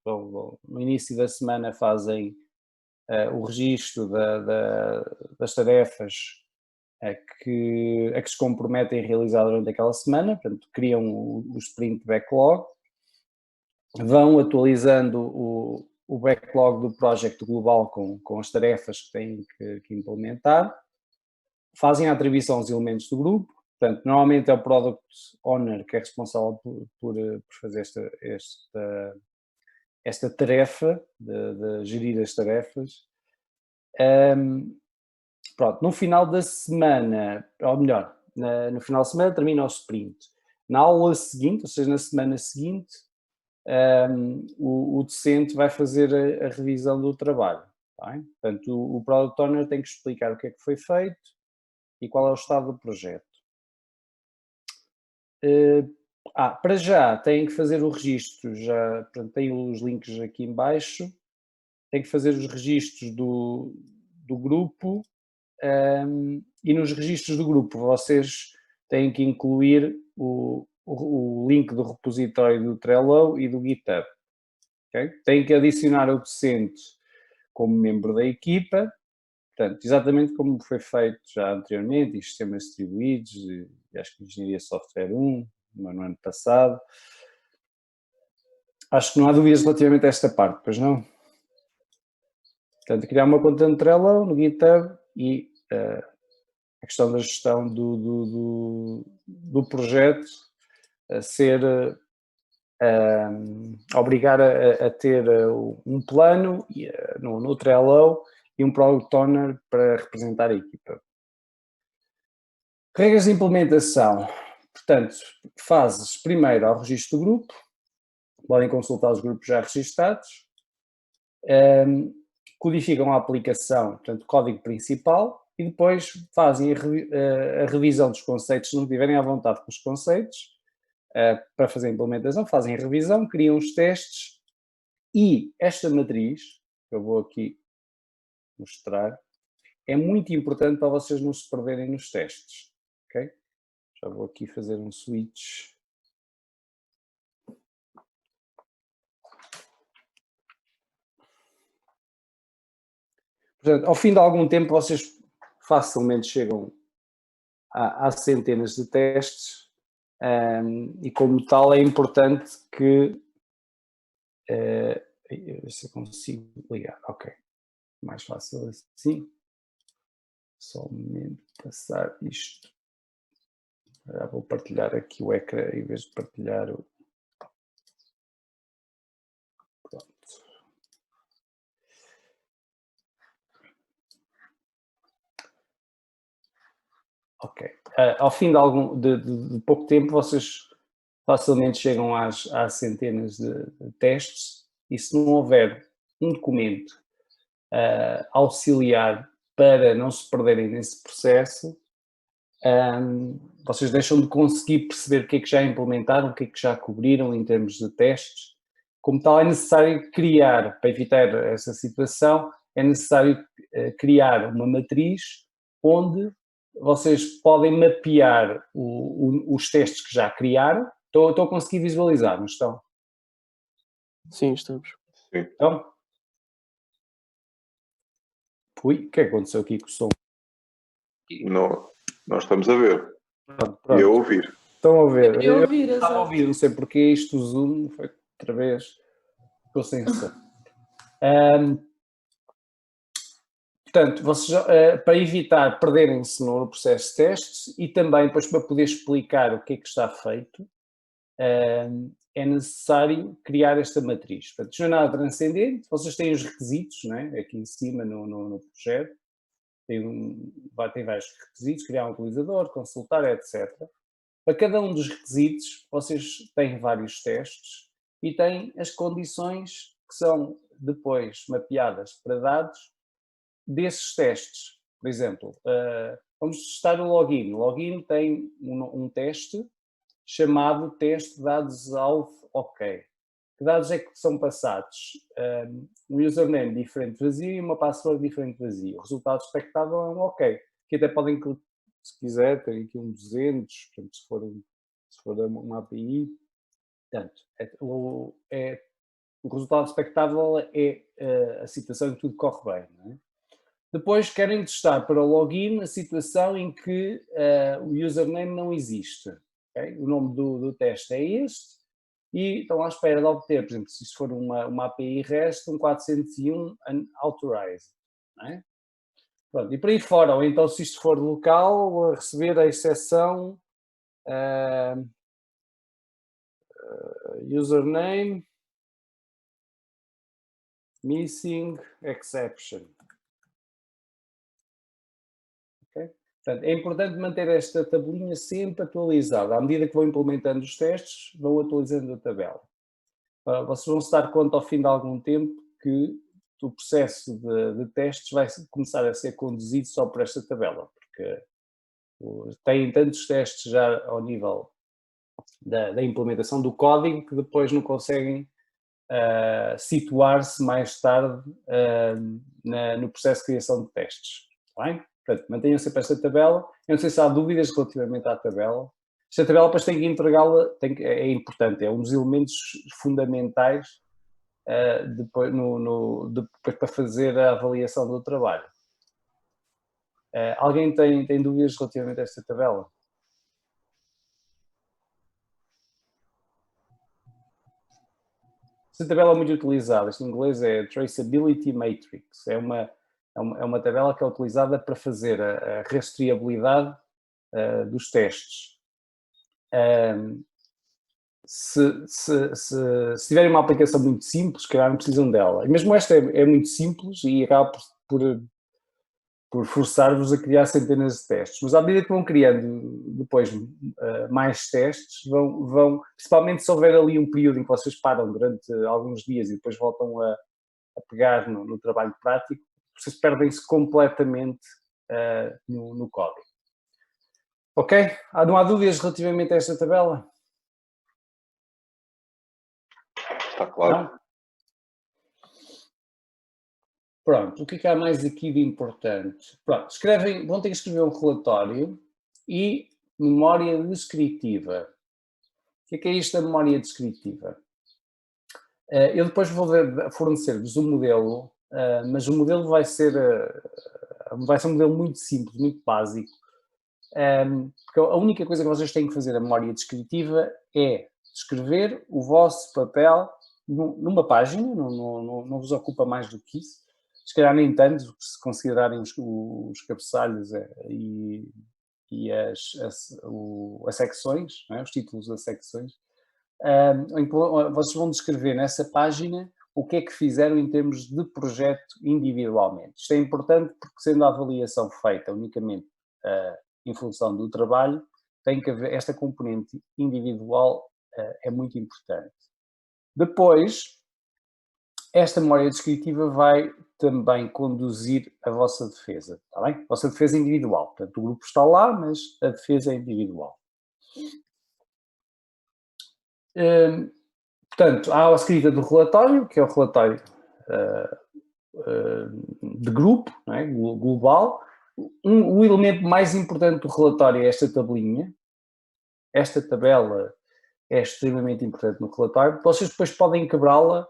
no início da semana fazem o registro das tarefas a que se comprometem a realizar durante aquela semana, portanto, criam o sprint backlog, vão atualizando o backlog do projeto global com as tarefas que têm que implementar, fazem a atribuição aos elementos do grupo, portanto, normalmente é o Product Owner que é responsável por fazer esta tarefa, de gerir as tarefas. Pronto, no final da semana, ou melhor, no final da semana termina o sprint. Na aula seguinte, ou seja, na semana seguinte, o docente vai fazer a revisão do trabalho. Tá bem? Portanto, o Product Owner tem que explicar o que é que foi feito e qual é o estado do projeto. Para já, têm que fazer o registro, já, portanto, tem os links aqui em baixo, tem que fazer os registros do grupo, e nos registros do grupo vocês têm que incluir o link do repositório do Trello e do GitHub. Okay? Têm que adicionar o docente como membro da equipa, portanto, exatamente como foi feito já anteriormente, em sistemas distribuídos, e acho que Engenharia Software 1, no ano passado. Acho que não há dúvidas relativamente a esta parte, pois não? Portanto, criar uma conta no Trello, no GitHub e a questão da gestão do projeto a ser obrigar a ter um plano no Trello e um Product Owner para representar a equipa. Regras de implementação. Portanto, fases primeiro ao registro do grupo, podem consultar os grupos já registados, codificam a aplicação, portanto, código principal, e depois fazem a revisão dos conceitos, se não tiverem à vontade com os conceitos, para fazer a implementação, fazem a revisão, criam os testes, e esta matriz, que eu vou aqui mostrar, é muito importante para vocês não se perderem nos testes, ok? Já vou aqui fazer um switch. Portanto, ao fim de algum tempo, vocês facilmente chegam a centenas de testes, e como tal é importante que ver se eu consigo ligar, ok, mais fácil assim, só um momento, passar isto, já vou partilhar aqui o ecrã em vez de partilhar o, pronto. Ok, ao fim de pouco tempo vocês facilmente chegam às centenas de testes, e se não houver um documento auxiliar para não se perderem nesse processo, vocês deixam de conseguir perceber o que é que já implementaram, o que é que já cobriram em termos de testes. Como tal, é necessário criar, para evitar essa situação, é necessário criar uma matriz onde vocês podem mapear os testes que já criaram. Estou a conseguir visualizar, não estão? Sim, estamos. Sim. Então? Ui, o que é que aconteceu aqui com o som? Não, nós estamos a ver. Pronto. E a ouvir. Estão a ver? Eu ouvir, estava a ouvir, não sei porque isto, o Zoom, foi outra vez, ficou sem som. Portanto, vocês, para evitar perderem-se no processo de testes e também depois para poder explicar o que é que está feito, é necessário criar esta matriz. Portanto, não é nada transcendente, vocês têm os requisitos, não é? Aqui em cima no projeto, tem vários requisitos, criar um utilizador, consultar, etc. Para cada um dos requisitos, vocês têm vários testes e têm as condições que são depois mapeadas para dados desses testes. Por exemplo, vamos testar o login. O login tem um teste chamado teste dados-alvo OK. Que dados é que são passados? Um username diferente vazio e uma password diferente vazio. O resultado expectável é um OK. Que até podem, se quiser, ter aqui um 200, portanto, se for uma API. Portanto, O resultado expectável é a situação em que tudo corre bem. Não é? Depois querem testar para o login a situação em que o username não existe. Okay? O nome do teste é este e estão à espera de obter, por exemplo, se isto for uma API REST, um 401 unauthorized. Não é? Pronto, e por aí fora, ou então se isto for local, a receber a exceção username missing exception. Okay? Portanto, é importante manter esta tabelinha sempre atualizada. À medida que vão implementando os testes, vão atualizando a tabela. Vocês vão se dar conta ao fim de algum tempo que o processo de testes vai começar a ser conduzido só por esta tabela, porque têm tantos testes já ao nível da implementação do código que depois não conseguem situar-se mais tarde no processo de criação de testes. Está bem? Portanto, mantenham sempre esta tabela. Eu não sei se há dúvidas relativamente à tabela. Esta tabela depois tem que entregá-la, é importante, é um dos elementos fundamentais depois para fazer a avaliação do trabalho. Alguém tem dúvidas relativamente a esta tabela? Esta tabela é muito utilizada, isto em inglês é Traceability Matrix, é uma tabela que é utilizada para fazer a rastreabilidade dos testes. Se tiverem uma aplicação muito simples, calhar não precisam dela. E mesmo esta é muito simples e acaba por forçar-vos a criar centenas de testes. Mas à medida que vão criando depois mais testes, vão, principalmente se houver ali um período em que vocês param durante alguns dias e depois voltam a pegar no trabalho prático, vocês perdem-se completamente no código. Ok? Não há dúvidas relativamente a esta tabela? Está claro. Não? Pronto, o que há mais aqui de importante? Pronto, vão ter que escrever um relatório e memória descritiva. O que é isto da memória descritiva? Eu depois vou fornecer-vos um modelo, mas o modelo vai ser um modelo muito simples, muito básico, porque a única coisa que vocês têm que fazer na memória descritiva é descrever o vosso papel numa página, não vos ocupa mais do que isso, se calhar nem tanto, se considerarem os cabeçalhos e as secções, não é? Os títulos das secções. Vocês vão descrever nessa página o que é que fizeram em termos de projeto individualmente. Isto é importante porque, sendo a avaliação feita unicamente em função do trabalho, tem que haver esta componente individual, é muito importante. Depois, esta memória descritiva vai também conduzir a vossa defesa, está bem? A vossa defesa individual. Portanto, o grupo está lá, mas a defesa é individual. Portanto, há a escrita do relatório, que é o relatório de grupo, não é? Global. O elemento mais importante do relatório é esta tabelinha. Esta tabela é extremamente importante no relatório. Vocês depois podem quebrá-la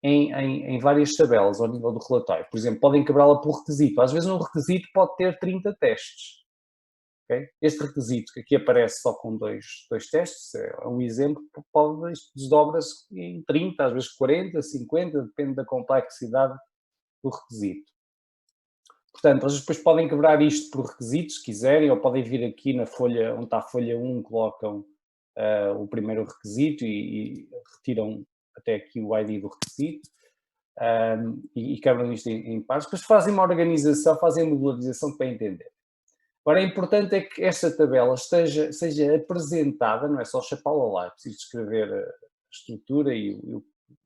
em várias tabelas ao nível do relatório. Por exemplo, podem quebrá-la por requisito. Às vezes um requisito pode ter 30 testes. Okay? Este requisito que aqui aparece só com dois testes, é um exemplo, desdobra-se em 30, às vezes 40, 50, depende da complexidade do requisito. Portanto, vocês depois podem quebrar isto por requisitos, se quiserem, ou podem vir aqui na folha, onde está a folha 1, colocam o primeiro requisito e retiram até aqui o ID do requisito e quebram isto em partes. Depois fazem uma organização, fazem uma modularização para entender. Agora, é importante é que esta tabela seja apresentada, não é só chapá-la lá, é preciso descrever a estrutura e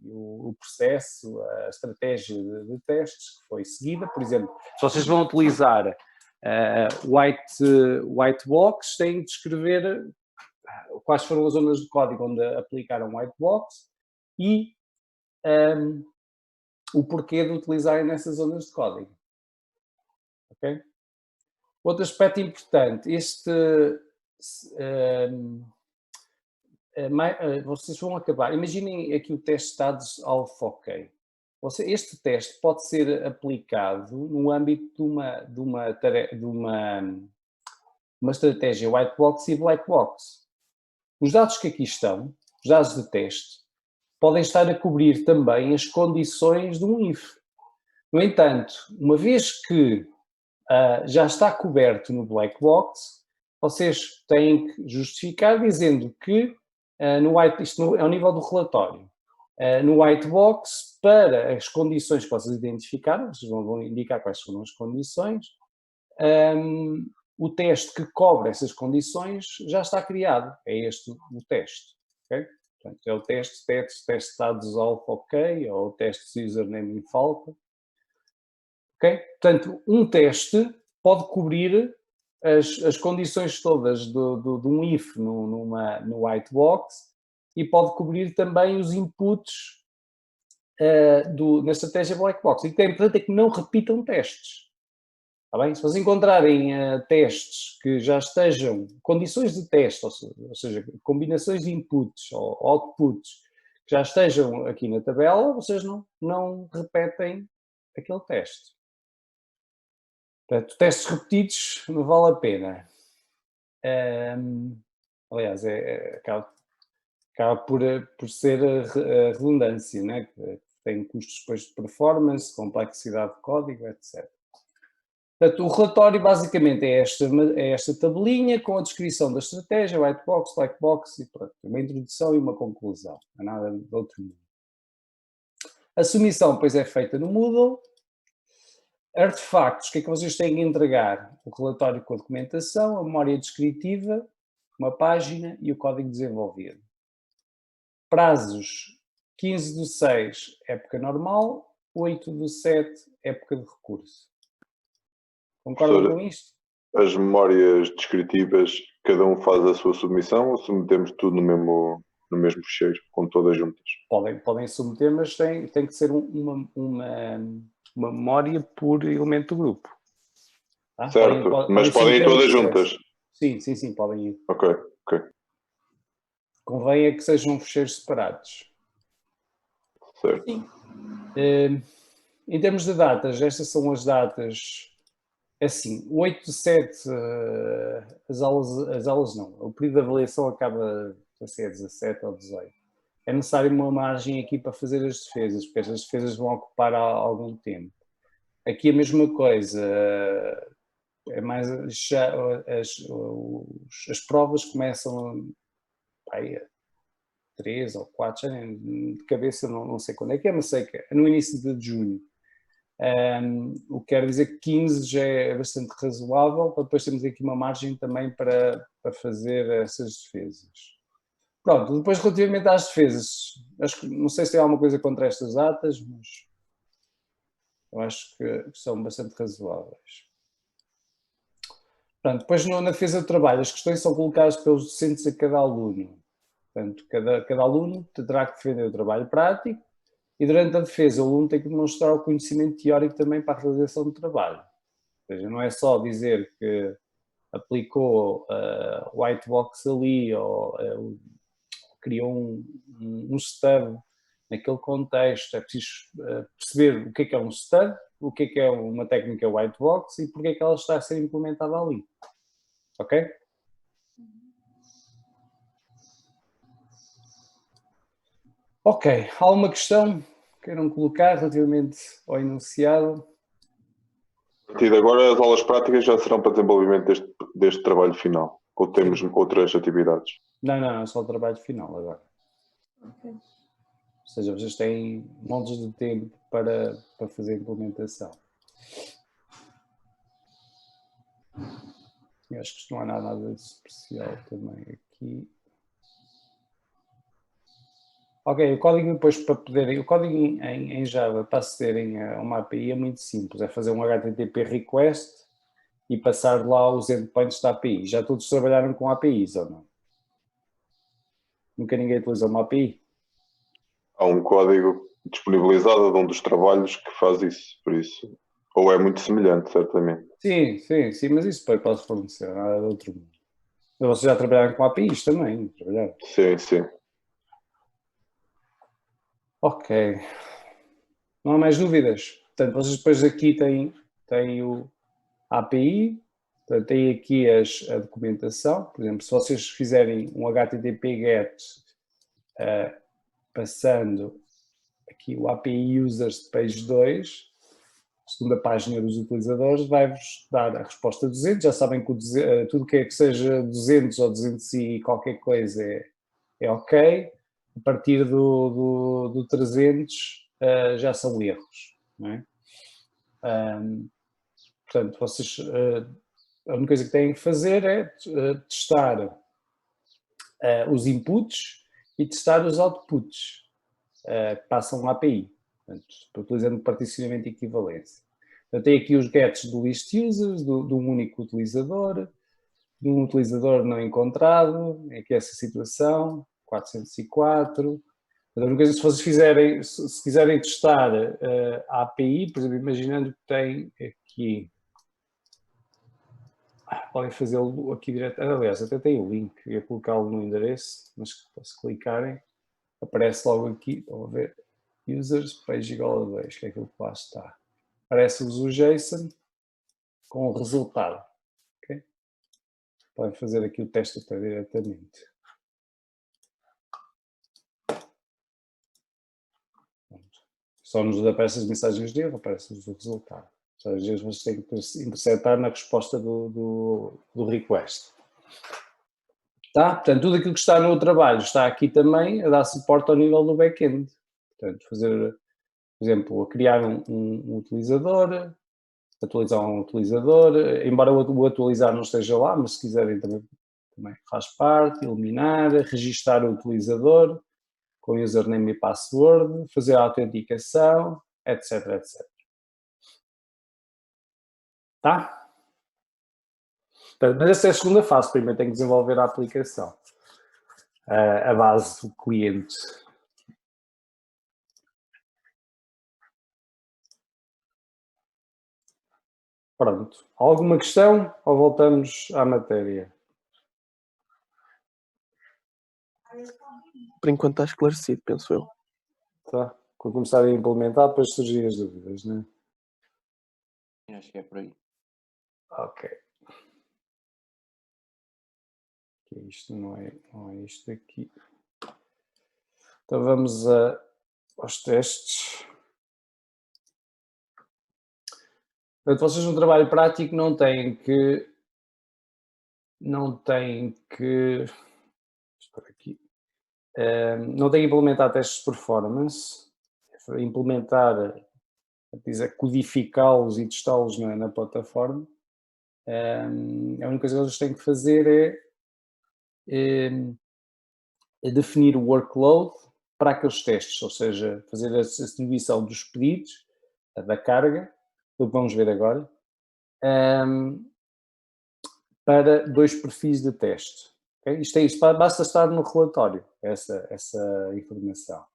o processo, a estratégia de testes que foi seguida. Por exemplo, se vocês vão utilizar white box, têm de descrever quais foram as zonas de código onde aplicaram white box e o porquê de utilizarem nessas zonas de código. Ok? Outro aspecto importante, vocês vão acabar. Imaginem aqui o teste de dados alfa OK. Este teste pode ser aplicado no âmbito de uma estratégia white box e black box. Os dados que aqui estão, os dados de teste, podem estar a cobrir também as condições de um if. No entanto, uma vez que já está coberto no black box, vocês têm que justificar dizendo que, isto é ao nível do relatório, no white box, para as condições que vocês identificaram, vocês vão indicar quais são as condições, o teste que cobre essas condições já está criado. É este o teste. Okay? Portanto, é o teste de dados alfa OK, ou o teste de username em falta. Okay? Portanto, um teste pode cobrir as condições todas de um if no white box e pode cobrir também os inputs na estratégia black box. E o que é importante é que não repitam testes. Está bem? Se vocês encontrarem testes que já estejam, condições de teste, ou seja, combinações de inputs ou outputs que já estejam aqui na tabela, vocês não repetem aquele teste. Portanto, testes repetidos não vale a pena. Aliás, acaba por ser a redundância, né? Tem custos depois de performance, complexidade de código, etc. Portanto, o relatório basicamente é esta tabelinha com a descrição da estratégia, white box, black box e pronto, uma introdução e uma conclusão, não é nada de outro mundo. A submissão, pois, é feita no Moodle. Artefactos, o que é que vocês têm que entregar? O relatório com a documentação, a memória descritiva, uma página e o código desenvolvido. Prazos, 15/6, época normal, 8/7, época de recurso. Concordam com isto? As memórias descritivas, cada um faz a sua submissão ou submetemos tudo no mesmo ficheiro, com todas juntas? Podem submeter, mas tem que ser uma memória por elemento do grupo. Tá? Certo, mas podem ir todas juntas? Sim, podem ir. Ok. Convém é que sejam ficheiros separados. Certo. Sim. Em termos de datas, estas são as datas, assim, 8/7, as aulas não, o período de avaliação acaba a ser 17 ou 18. É necessário uma margem aqui para fazer as defesas, porque estas defesas vão ocupar algum tempo. Aqui a mesma coisa, é mais as provas começam aí, 3 ou 4, de cabeça não sei quando é que é, mas sei que é no início de junho. O que quer dizer que 15 já é bastante razoável, para depois termos aqui uma margem também para fazer essas defesas. Pronto, depois relativamente às defesas, não sei se tem alguma coisa contra estas datas, mas eu acho que são bastante razoáveis. Portanto, depois na defesa do trabalho, as questões são colocadas pelos docentes a cada aluno. Portanto, cada aluno terá que defender o trabalho prático e durante a defesa o aluno tem que demonstrar o conhecimento teórico também para a realização do trabalho. Ou seja, não é só dizer que aplicou white box ali ou criou um stub naquele contexto. É preciso perceber o que é um stub, o que é uma técnica white box e porque é que ela está a ser implementada ali. Ok? Ok, alguma questão que queiram colocar relativamente ao enunciado? A partir de agora, as aulas práticas já serão para desenvolvimento deste trabalho final? Ou temos outras atividades? Não, é só o trabalho final agora. Ok. Ou seja, vocês têm montes de tempo para fazer a implementação. Eu acho que isto não há nada de especial também aqui. Ok, o código depois para poderem... O código em Java para acederem a uma API é muito simples. É fazer um HTTP request e passar lá os endpoints da API. Já todos trabalharam com APIs ou não? Nunca ninguém utilizou uma API? Há um código disponibilizado de um dos trabalhos que faz isso, por isso. Ou é muito semelhante, certamente. Sim, mas isso depois posso fornecer, nada de outro mundo. Vocês já trabalharam com APIs também, trabalharam? Sim, sim. Ok. Não há mais dúvidas? Portanto, vocês depois aqui têm o API, portanto, têm aqui a documentação. Por exemplo, se vocês fizerem um HTTP GET passando aqui o API Users de page 2, segunda página dos utilizadores, vai-vos dar a resposta 200. Já sabem que tudo que seja 200 ou 200 e qualquer coisa é ok. A partir do 300 já são erros, não é? Portanto, vocês, a única coisa que têm que fazer é testar os inputs e testar os outputs que passam a API, portanto, utilizando particionamento e equivalência. Eu tenho aqui os gets do list users, de um único utilizador, de um utilizador não encontrado, aqui essa situação, 404. A única coisa, se vocês fizerem, se quiserem testar a API, por exemplo, imaginando que tem aqui, podem fazê-lo aqui direto, aliás, até tem o link, eu ia colocá-lo no endereço, mas se clicarem, aparece logo aqui, estão a ver, users, page igual a 2, que é aquilo que lá está. Aparece-vos o JSON com o resultado. Okay? Podem fazer aqui o teste até diretamente. Só nos aparecem as mensagens de erro, aparece-nos o resultado. Ou seja, às vezes vocês têm que interceptar na resposta do request. Tá? Portanto, tudo aquilo que está no trabalho está aqui também a dar suporte ao nível do back-end. Portanto, fazer, por exemplo, criar um utilizador, atualizar um utilizador, embora o atualizar não esteja lá, mas se quiserem também faz parte, eliminar, registar o utilizador com username e password, fazer a autenticação, etc, etc. Tá? Mas essa é a segunda fase, primeiro tem que desenvolver a aplicação, a base do cliente. Pronto. Alguma questão ou voltamos à matéria? Por enquanto está esclarecido, penso eu. Tá? Quando começarem a implementar, depois surgem as dúvidas, não é? Acho que é por aí. Ok. Isto não é isto aqui. Então vamos aos testes. Portanto, vocês no trabalho prático não têm que implementar testes de performance, codificá-los e testá-los na plataforma. A única coisa que vocês têm que fazer é definir o workload para aqueles testes, ou seja, fazer a distribuição dos pedidos, da carga, do que vamos ver agora, para 2 perfis de teste. Okay? Isto basta estar no relatório, essa informação.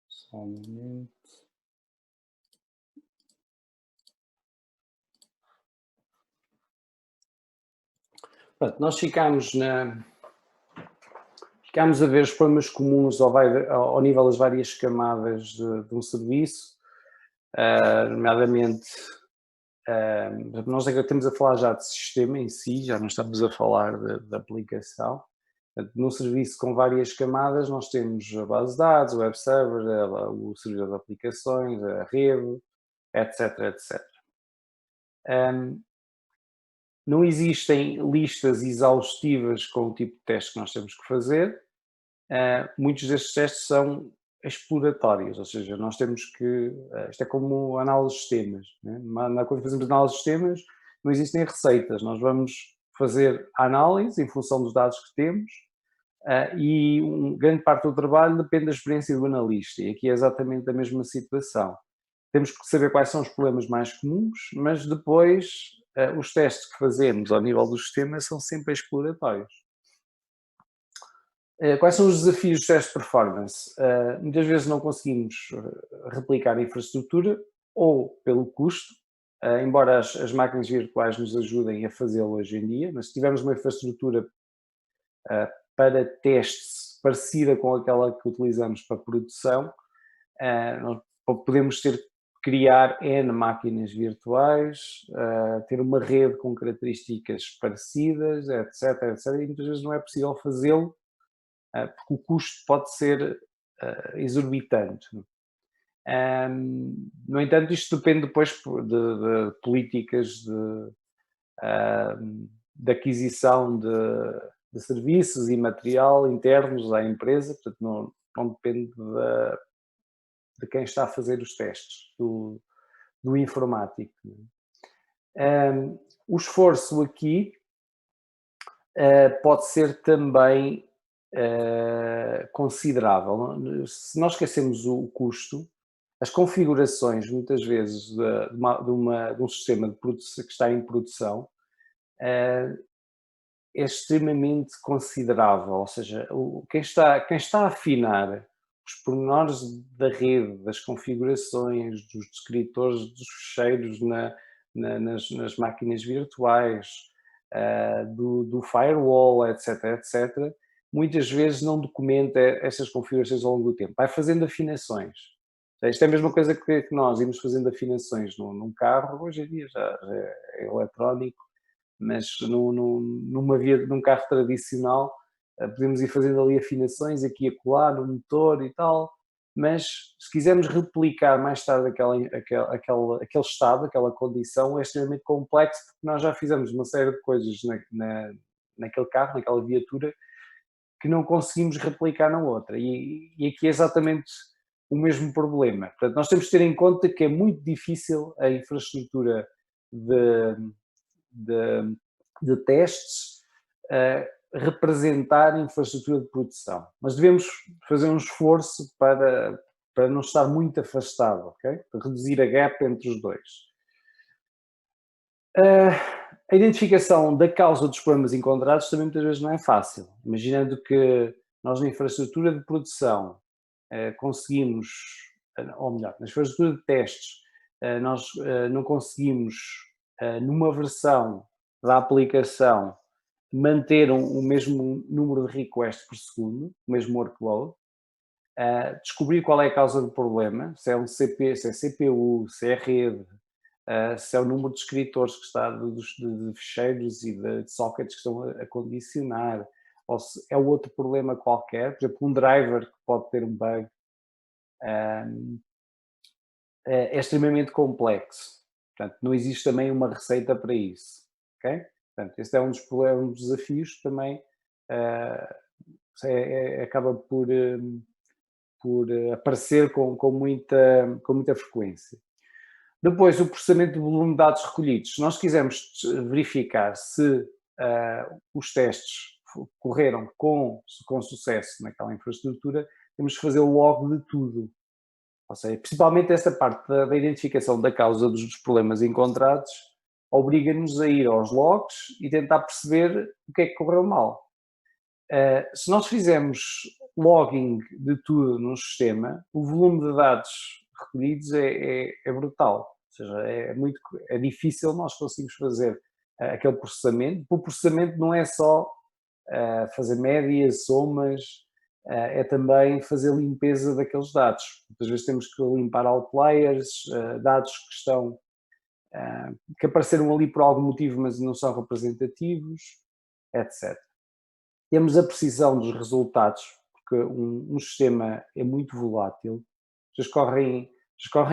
Só um momento. Pronto, nós ficámos a ver os problemas comuns ao nível das várias camadas de um serviço, nomeadamente, nós estamos a falar já de sistema em si, já não estamos a falar de aplicação. Num serviço com várias camadas, nós temos a base de dados, o web server, o servidor de aplicações, a rede, etc, etc. Não existem listas exaustivas com o tipo de teste que nós temos que fazer. Muitos destes testes são exploratórios, ou seja, nós temos que... isto é como análise de sistemas. Né? Quando fazemos análise de sistemas, não existem receitas. Nós vamos fazer a análise em função dos dados que temos e grande parte do trabalho depende da experiência do analista. E aqui é exatamente a mesma situação. Temos que saber quais são os problemas mais comuns, mas depois os testes que fazemos ao nível do sistema são sempre exploratórios. Quais são os desafios dos testes de performance? Muitas vezes não conseguimos replicar a infraestrutura ou pelo custo, embora as máquinas virtuais nos ajudem a fazê-lo hoje em dia, mas se tivermos uma infraestrutura para testes parecida com aquela que utilizamos para produção, nós podemos criar N máquinas virtuais, ter uma rede com características parecidas, etc, etc, e muitas vezes não é possível fazê-lo, porque o custo pode ser exorbitante. No entanto, isto depende depois de políticas de aquisição de serviços e material internos à empresa, portanto não depende de quem está a fazer os testes, do informático. O esforço aqui pode ser também considerável. Se nós esquecemos o custo, as configurações, muitas vezes, de um sistema de produção, que está em produção, é extremamente considerável. Ou seja, quem está a afinar os pormenores da rede, das configurações, dos descritores dos fecheiros nas máquinas virtuais, do firewall, etc, etc, muitas vezes não documenta estas configurações ao longo do tempo. Vai fazendo afinações. Isto é a mesma coisa que nós íamos fazendo afinações num carro, hoje em dia já é eletrónico, mas num carro tradicional podemos ir fazendo ali afinações aqui e acolá no motor e tal, mas se quisermos replicar mais tarde aquele estado, aquela condição, é extremamente complexo, porque nós já fizemos uma série de coisas naquele carro, naquela viatura, que não conseguimos replicar na outra. E aqui é exatamente o mesmo problema. Portanto, nós temos que ter em conta que é muito difícil a infraestrutura de testes representar infraestrutura de produção. Mas devemos fazer um esforço para não estar muito afastado, ok? Para reduzir a gap entre os dois. A identificação da causa dos problemas encontrados também muitas vezes não é fácil. Imaginando que nós na infraestrutura de produção conseguimos, ou melhor, na infraestrutura de testes, nós não conseguimos, numa versão da aplicação, manter o mesmo número de requests por segundo, o mesmo workload, descobrir qual é a causa do problema, se é um CPU, se é CPU, se é rede, se é o número de escritores que está de fecheiros e de sockets que estão a condicionar, ou se é outro problema qualquer, por exemplo, um driver que pode ter um bug, é extremamente complexo. Portanto, não existe também uma receita para isso, ok? Portanto, este é um dos desafios que também acaba por aparecer com muita frequência. Depois, o processamento do volume de dados recolhidos. Se nós quisermos verificar se os testes correram com sucesso naquela infraestrutura, temos que fazer o log de tudo. Ou seja, principalmente essa parte da identificação da causa dos problemas encontrados obriga-nos a ir aos logs e tentar perceber o que é que correu mal. Se nós fizermos logging de tudo num sistema, o volume de dados recolhidos é brutal. Ou seja, é difícil nós conseguirmos fazer aquele processamento. O processamento não é só fazer médias, somas, é também fazer limpeza daqueles dados. Muitas vezes temos que limpar outliers, dados que apareceram ali por algum motivo, mas não são representativos, etc. Temos a precisão dos resultados, porque um sistema é muito volátil. Já correm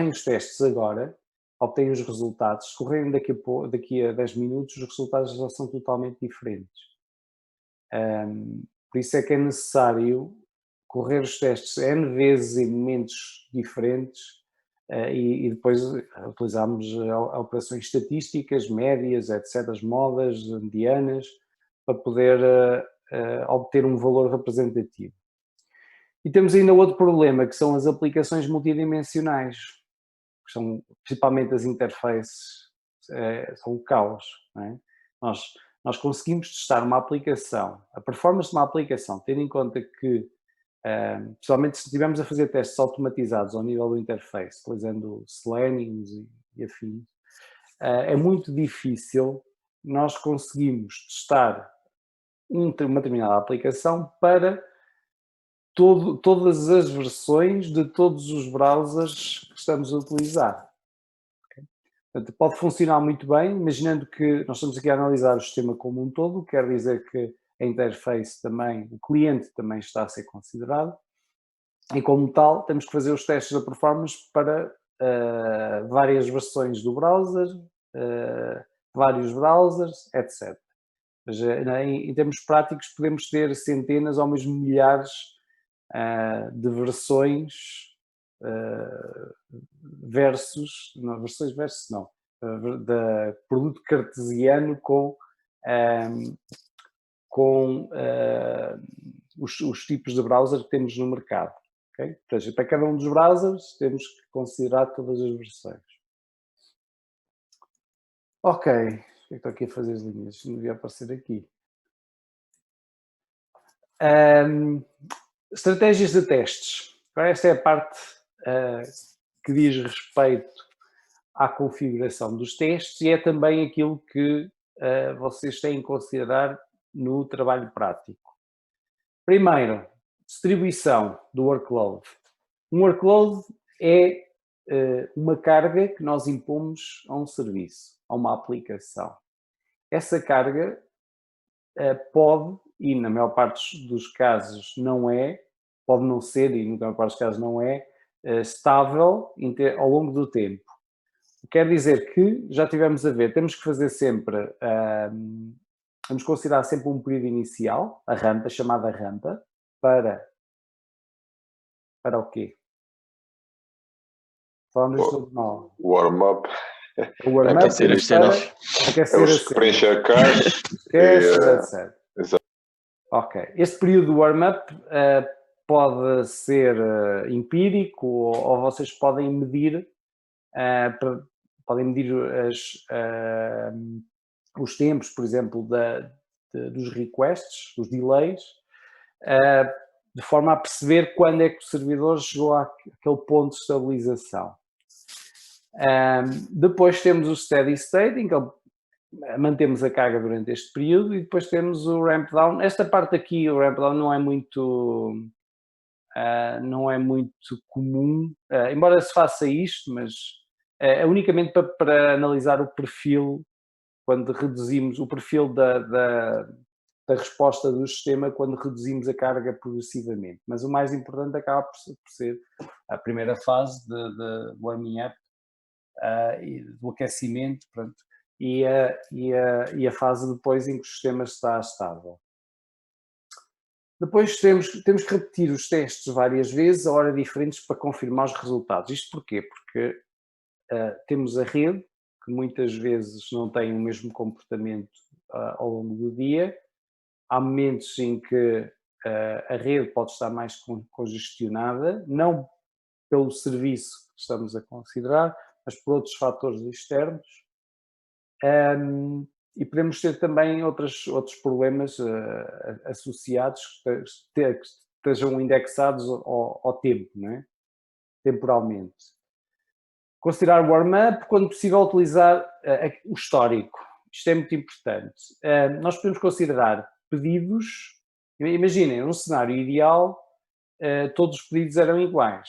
os testes agora, obtêm os resultados, se correrem daqui a 10 minutos, os resultados já são totalmente diferentes. Por isso é que é necessário correr os testes N vezes em momentos diferentes e depois utilizarmos operações estatísticas, médias, etc., as modas, medianas, para poder obter um valor representativo. E temos ainda outro problema, que são as aplicações multidimensionais, que são principalmente as interfaces são o caos, não é? Nós conseguimos testar uma aplicação, a performance de uma aplicação, tendo em conta que, principalmente se estivermos a fazer testes automatizados ao nível do interface, utilizando Selenium e afins, é muito difícil nós conseguimos testar uma determinada aplicação para todas as versões de todos os browsers que estamos a utilizar. Okay? Portanto, pode funcionar muito bem, imaginando que nós estamos aqui a analisar o sistema como um todo, quer dizer que a interface também, o cliente também está a ser considerado, e como tal temos que fazer os testes da performance para várias versões do browser, vários browsers, etc. Mas, em termos práticos podemos ter centenas ou mesmo milhares de versões verssus de produto cartesiano com os tipos de browser que temos no mercado. Okay? Portanto, para cada um dos browsers temos que considerar todas as versões. Ok, estou aqui a fazer as linhas, isto não devia aparecer aqui. Estratégias de testes. Agora esta é a parte que diz respeito à configuração dos testes e é também aquilo que vocês têm que considerar no trabalho prático. Primeiro, distribuição do workload. Um workload é uma carga que nós impomos a um serviço, a uma aplicação. Essa carga pode, e na maior parte dos casos não é, pode não ser, e na maior parte dos casos não é, estável ao longo do tempo. Quer dizer que, já tivemos a ver, temos que fazer sempre, vamos considerar sempre um período inicial, a rampa, chamada rampa, para o quê? Falamos disto de novo. Warm-up. O warm-up Aquecer as cenas. Aquecer as cenas. Preencher a caixa. Etc. Exato. Ok. Este período de warm-up pode ser empírico ou vocês podem medir os tempos, por exemplo, dos requests, dos delays, de forma a perceber quando é que o servidor chegou àquele ponto de estabilização. Depois temos o steady state, em que mantemos a carga durante este período, e depois temos o ramp down. Esta parte aqui, o ramp down, não é muito comum, embora se faça isto, mas é unicamente para analisar o perfil, quando reduzimos o perfil da resposta do sistema, quando reduzimos a carga progressivamente. Mas o mais importante acaba por ser a primeira fase de warming up e do aquecimento, pronto, e a fase depois em que o sistema está estável. Depois temos que repetir os testes várias vezes, a hora diferentes, para confirmar os resultados. Isto porquê? Porque temos a rede, que muitas vezes não tem o mesmo comportamento ao longo do dia. Há momentos em que a rede pode estar mais congestionada, não pelo serviço que estamos a considerar, mas por outros fatores externos. E podemos ter também outros problemas associados que estejam indexados ao tempo, não é? Temporalmente. Considerar o warm-up, quando possível utilizar o histórico. Isto é muito importante. Nós podemos considerar pedidos. Imaginem, num cenário ideal, todos os pedidos eram iguais.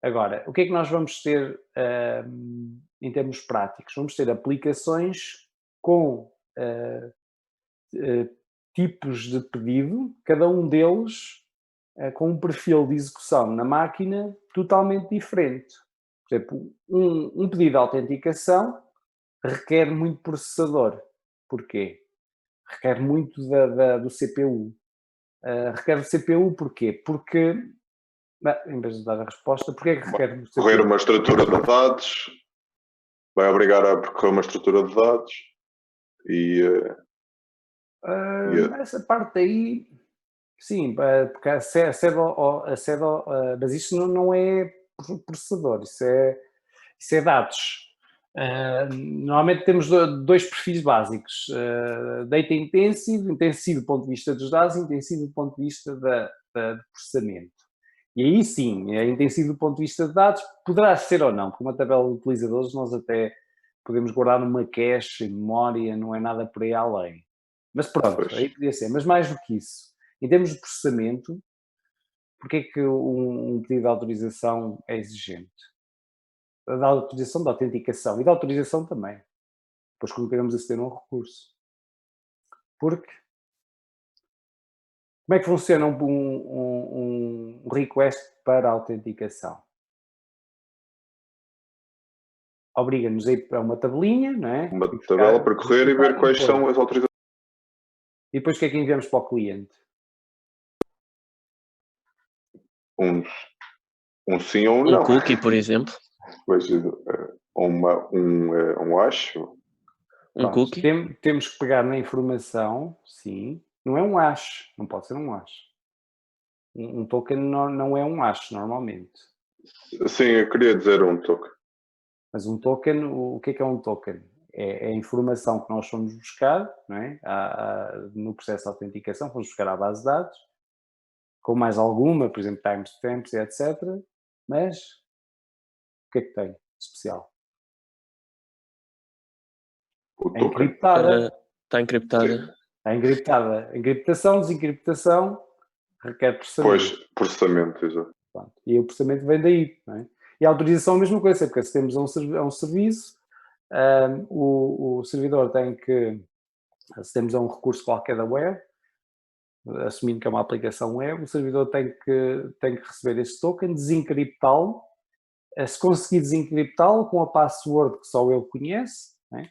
Agora, o que é que nós vamos ter em termos práticos? Vamos ter aplicações com tipos de pedido, cada um deles com um perfil de execução na máquina totalmente diferente. Por exemplo, um pedido de autenticação requer muito processador. Porquê? Requer muito do CPU. Requer do CPU porquê? Porque, em vez de dar a resposta, porquê é que requer do CPU? Correr uma estrutura de dados, vai obrigar a percorrer uma estrutura de dados e... essa parte aí, sim, porque acede mas isso não é processador, isso é dados. Normalmente temos dois perfis básicos, data intensivo do ponto de vista dos dados, intensivo do ponto de vista do processamento. E aí sim, é intensivo do ponto de vista de dados, poderá ser ou não, porque uma tabela de utilizadores nós até podemos guardar numa cache, em memória, não é nada por aí além. Mas pronto, aí podia ser. Mas mais do que isso, em termos de processamento, porque é que um pedido de autorização é exigente? Da autorização, da autenticação e da autorização também. Depois quando queremos aceder a um recurso. Porque como é que funciona um request para autenticação? Obriga-nos a ir para uma tabelinha, não é? Uma tabela para correr e ver quais são as autorizações. E depois o que é que enviamos para o cliente? Um sim ou um não. Um cookie, por exemplo. Pois, um hash. Um cookie. Temos que pegar na informação, sim. Não é um hash, não pode ser um hash. Um token não é um hash, normalmente. Sim, eu queria dizer um token. Mas um token, o que é um token? É a informação que nós fomos buscar, não é? No processo de autenticação, fomos buscar à base de dados, com mais alguma, por exemplo, timestamps e etc. Mas o que é que tem de especial? O É token. encriptada. Está encriptada. Está encriptada. Encriptação, desencriptação, requer processamento. Pois, processamento, exato. Pronto. E o processamento vem daí, não é? E a autorização é a mesma coisa, porque se temos um serviço, o servidor tem que, se temos um recurso qualquer da web, assumindo que é uma aplicação web, o servidor tem que receber esse token, desencriptá-lo, se conseguir desencriptá-lo com a password que só ele conhece, não é?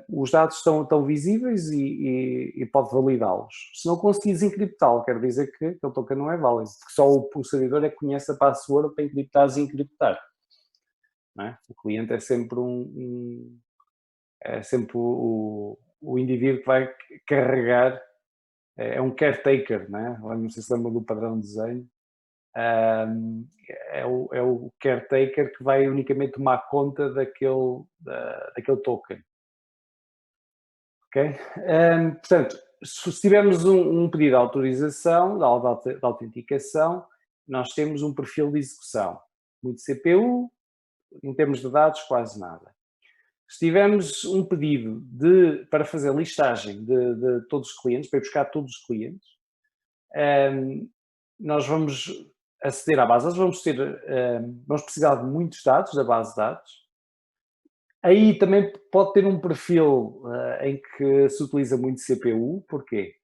Os dados estão visíveis e pode validá-los. Se não conseguir desencriptá-lo, quer dizer que aquele token não é válido, porque só o servidor é que conhece a password para encriptar e desencriptar. Não é? O cliente é sempre o indivíduo que vai carregar, é um caretaker, não é? Não sei se lembra do padrão de desenho. É o caretaker que vai unicamente tomar conta daquele token. Ok? Portanto, se tivermos um pedido de autorização, de autenticação, nós temos um perfil de execução. Muito CPU, em termos de dados, quase nada. Se tivermos um pedido para fazer listagem de todos os clientes, para ir buscar todos os clientes, nós vamos aceder à base de dados, vamos precisar de muitos dados da base de dados. Aí também pode ter um perfil em que se utiliza muito CPU. Porquê?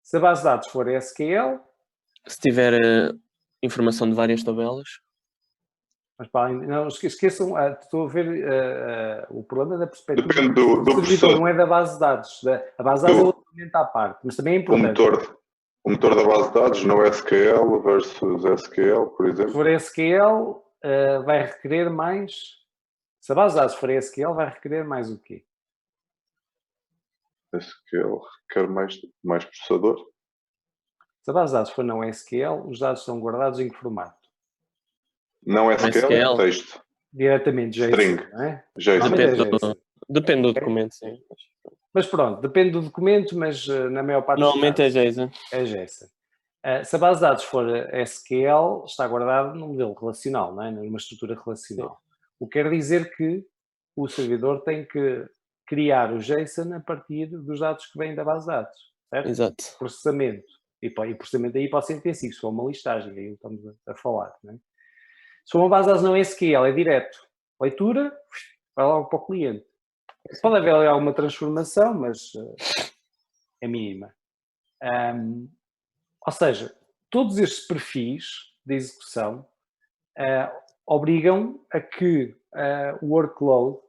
Se a base de dados for SQL... Se tiver informação de várias tabelas. Mas não esqueçam, estou a ver o problema da perspectiva Depende do servidor, processador. não é da base de dados. A base de dados é outro elemento à parte, mas também é importante. O motor da base de dados no SQL versus SQL, por exemplo. Se for SQL, vai requerer mais... Se a base de dados for SQL, vai requerer mais o quê? SQL requer mais processador. Se a base de dados for não SQL, os dados são guardados em que formato? Não SQL, texto. Diretamente JSON, String. não é? JSON. Depende do documento, sim. Mas pronto, depende do documento, mas na maior parte normalmente é JSON. É JSON. Se a base de dados for SQL, está guardado num modelo relacional, não é? Numa estrutura relacional. Sim. O que quer dizer que o servidor tem que criar o JSON a partir dos dados que vêm da base de dados, certo? Exato. Processamento. E processamento aí pode ser intensivo, se for uma listagem, aí estamos a falar, não é? Se for uma base de dados não SQL, é direto. Leitura, vai logo para o cliente. Pode haver alguma transformação, mas é mínima. Ou seja, todos estes perfis de execução obrigam a que o workload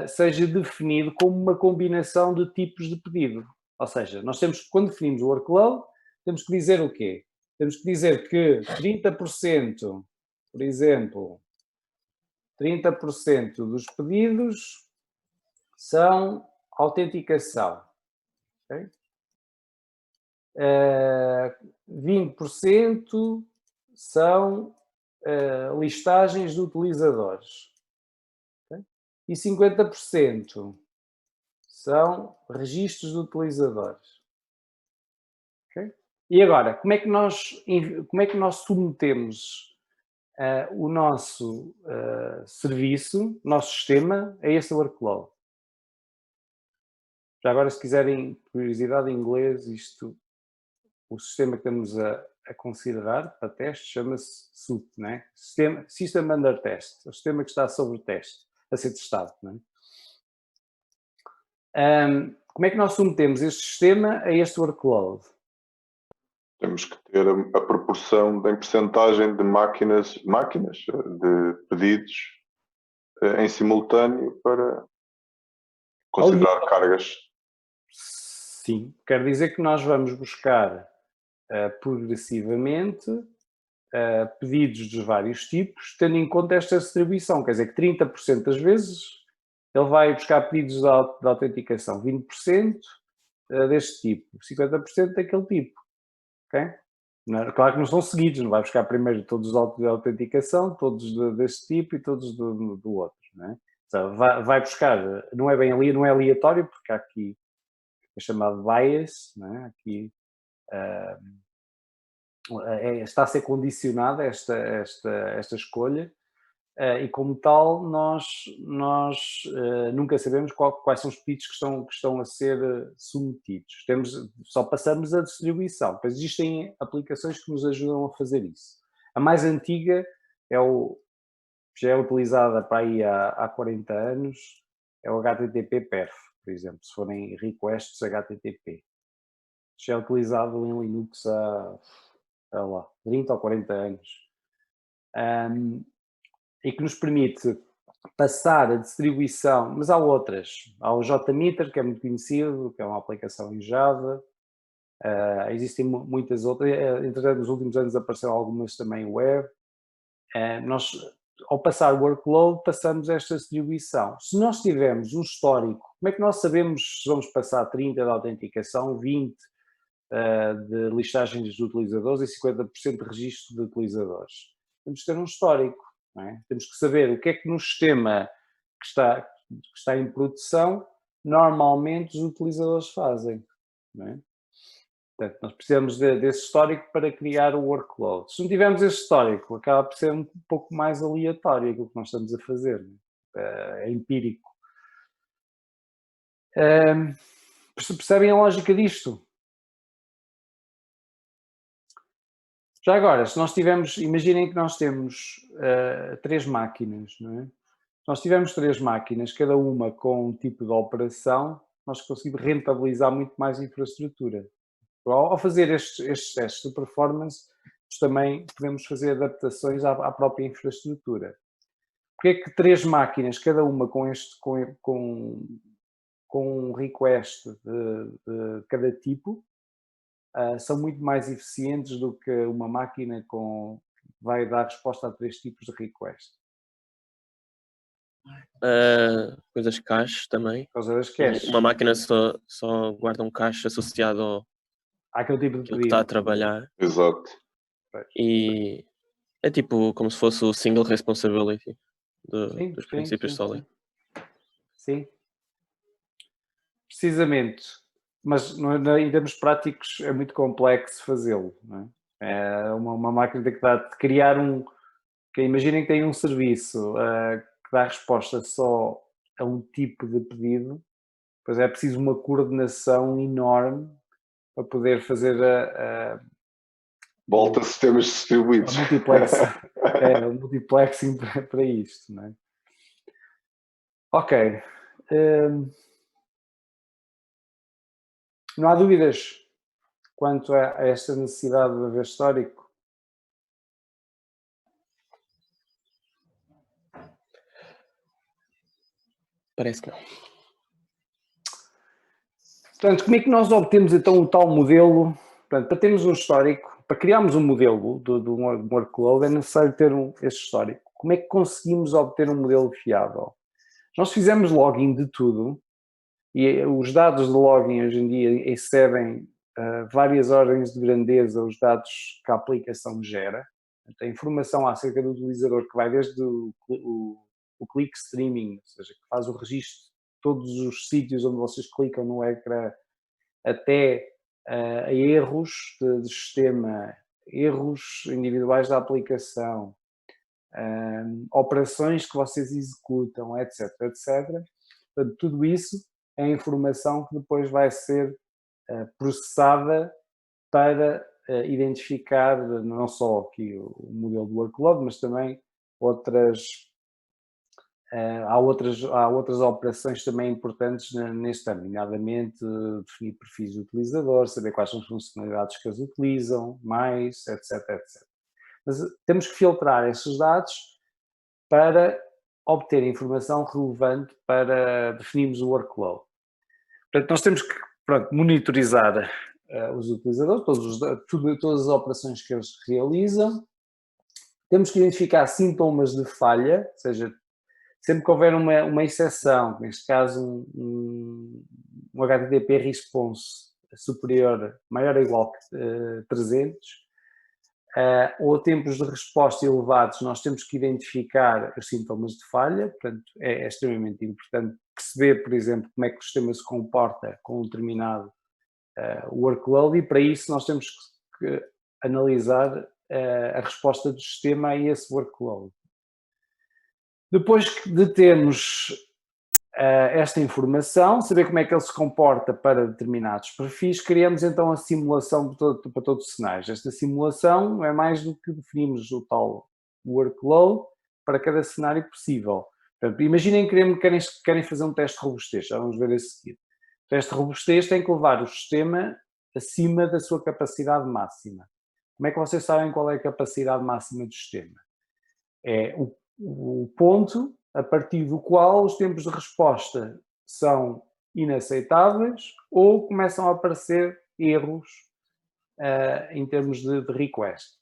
seja definido como uma combinação de tipos de pedido. Ou seja, nós temos, quando definimos o workload, temos que dizer o quê? Temos que dizer que 30%, por exemplo, 30% dos pedidos são autenticação. Okay? 20% são listagens de utilizadores. Okay? E 50% são registros de utilizadores. Okay? E agora, como é que nós submetemos o nosso serviço, o nosso sistema, a esse workload? Já agora, se quiserem curiosidade em inglês, o sistema que estamos a considerar para teste chama-se SUT, né? System Under Test, o sistema que está sobre teste, a ser testado. Né? Como é que nós submetemos este sistema a este workload? Temos que ter a proporção em percentagem de máquinas, de pedidos em simultâneo para considerar cargas. Sim, quer dizer que nós vamos buscar progressivamente pedidos dos vários tipos, tendo em conta esta distribuição. Quer dizer que 30% das vezes ele vai buscar pedidos de autenticação, 20% deste tipo, 50% daquele tipo. Okay? Claro que não são seguidos, não vai buscar primeiro todos os de autenticação, todos deste tipo e todos do outro. Não é? Então, vai buscar, não é aleatório, porque há aqui é chamado bias, não é? Aqui está a ser condicionada esta escolha e como tal nós nunca sabemos quais são os pedidos que estão a ser submetidos. Só passamos a distribuição, depois existem aplicações que nos ajudam a fazer isso. A mais antiga já é utilizada para aí há 40 anos, é o HTTP Perf, por exemplo, se forem requests HTTP. Já é utilizado em Linux há 30 ou 40 anos. E que nos permite passar a distribuição, mas há outras. Há o JMeter, que é muito conhecido, que é uma aplicação em Java. Existem muitas outras. Entretanto, nos últimos anos apareceram algumas também web. Nós, ao passar o workload, passamos esta distribuição. Se nós tivermos um histórico, como é que nós sabemos se vamos passar 30 de autenticação, 20 de listagens de utilizadores e 50% de registro de utilizadores? Temos que ter um histórico, não é? Temos que saber o que é que no sistema que está em produção normalmente os utilizadores fazem, não é? Portanto, nós precisamos desse histórico para criar o workload. Se não tivermos esse histórico, acaba por ser um pouco mais aleatório aquilo que nós estamos a fazer. É empírico. Percebem a lógica disto? Já agora, se nós tivermos, imaginem que nós temos 3 máquinas, não é? Se nós tivermos 3 máquinas, cada uma com um tipo de operação, nós conseguimos rentabilizar muito mais a infraestrutura. Ao fazer estes testes de performance, também podemos fazer adaptações à própria infraestrutura. Porque é que 3 máquinas, cada uma com um request de cada tipo, são muito mais eficientes do que uma máquina que vai dar resposta a 3 tipos de request? Coisas caches também. Por causa das caches. Uma máquina só guarda um cache associado àquele tipo de àquilo que está a trabalhar. Exato. E é tipo como se fosse o single responsibility dos princípios Solid. Sim. Precisamente. Mas em termos práticos é muito complexo fazê-lo. Não é? Uma máquina tem que criar imaginem que tem um serviço que dá resposta só a um tipo de pedido, pois é preciso uma coordenação enorme para poder fazer volta a sistemas distribuídos. O multiplexing para isto, não é? Ok. Não há dúvidas quanto a esta necessidade de haver histórico? Parece que não. Portanto, como é que nós obtemos então o tal modelo? Portanto, para termos um histórico, para criarmos um modelo do workload, é necessário ter este histórico. Como é que conseguimos obter um modelo fiável? Nós fizemos login de tudo e os dados de login hoje em dia excedem várias ordens de grandeza os dados que a aplicação gera. Portanto, a informação acerca do utilizador que vai desde o click streaming, ou seja, que faz o registro de todos os sítios onde vocês clicam no ecrã, até a erros de sistema, erros individuais da aplicação, operações que vocês executam, etc, etc. Portanto, tudo isso é informação que depois vai ser processada para identificar não só aqui o modelo do workload, mas também há outras operações também importantes neste âmbito, nomeadamente definir perfis do utilizador, saber quais são as funcionalidades que eles utilizam, mais, etc, etc. Mas temos que filtrar esses dados para obter informação relevante para definirmos o workload. Portanto, nós temos que monitorizar os utilizadores, todas as operações que eles realizam. Temos que identificar sintomas de falha, ou seja, sempre que houver uma exceção, neste caso um HTTP response superior, maior ou igual que 300, ou tempos de resposta elevados, nós temos que identificar os sintomas de falha. Portanto, é extremamente importante perceber, por exemplo, como é que o sistema se comporta com um determinado workload, e para isso nós temos que analisar a resposta do sistema a esse workload. Depois de termos esta informação, saber como é que ele se comporta para determinados perfis, criamos então a simulação para todos os cenários. Esta simulação é mais do que definimos o tal workload para cada cenário possível. Portanto, imaginem que querem fazer um teste de robustez, já vamos ver a seguir. O teste de robustez tem que levar o sistema acima da sua capacidade máxima. Como é que vocês sabem qual é a capacidade máxima do sistema? É o ponto a partir do qual os tempos de resposta são inaceitáveis ou começam a aparecer erros em termos de request.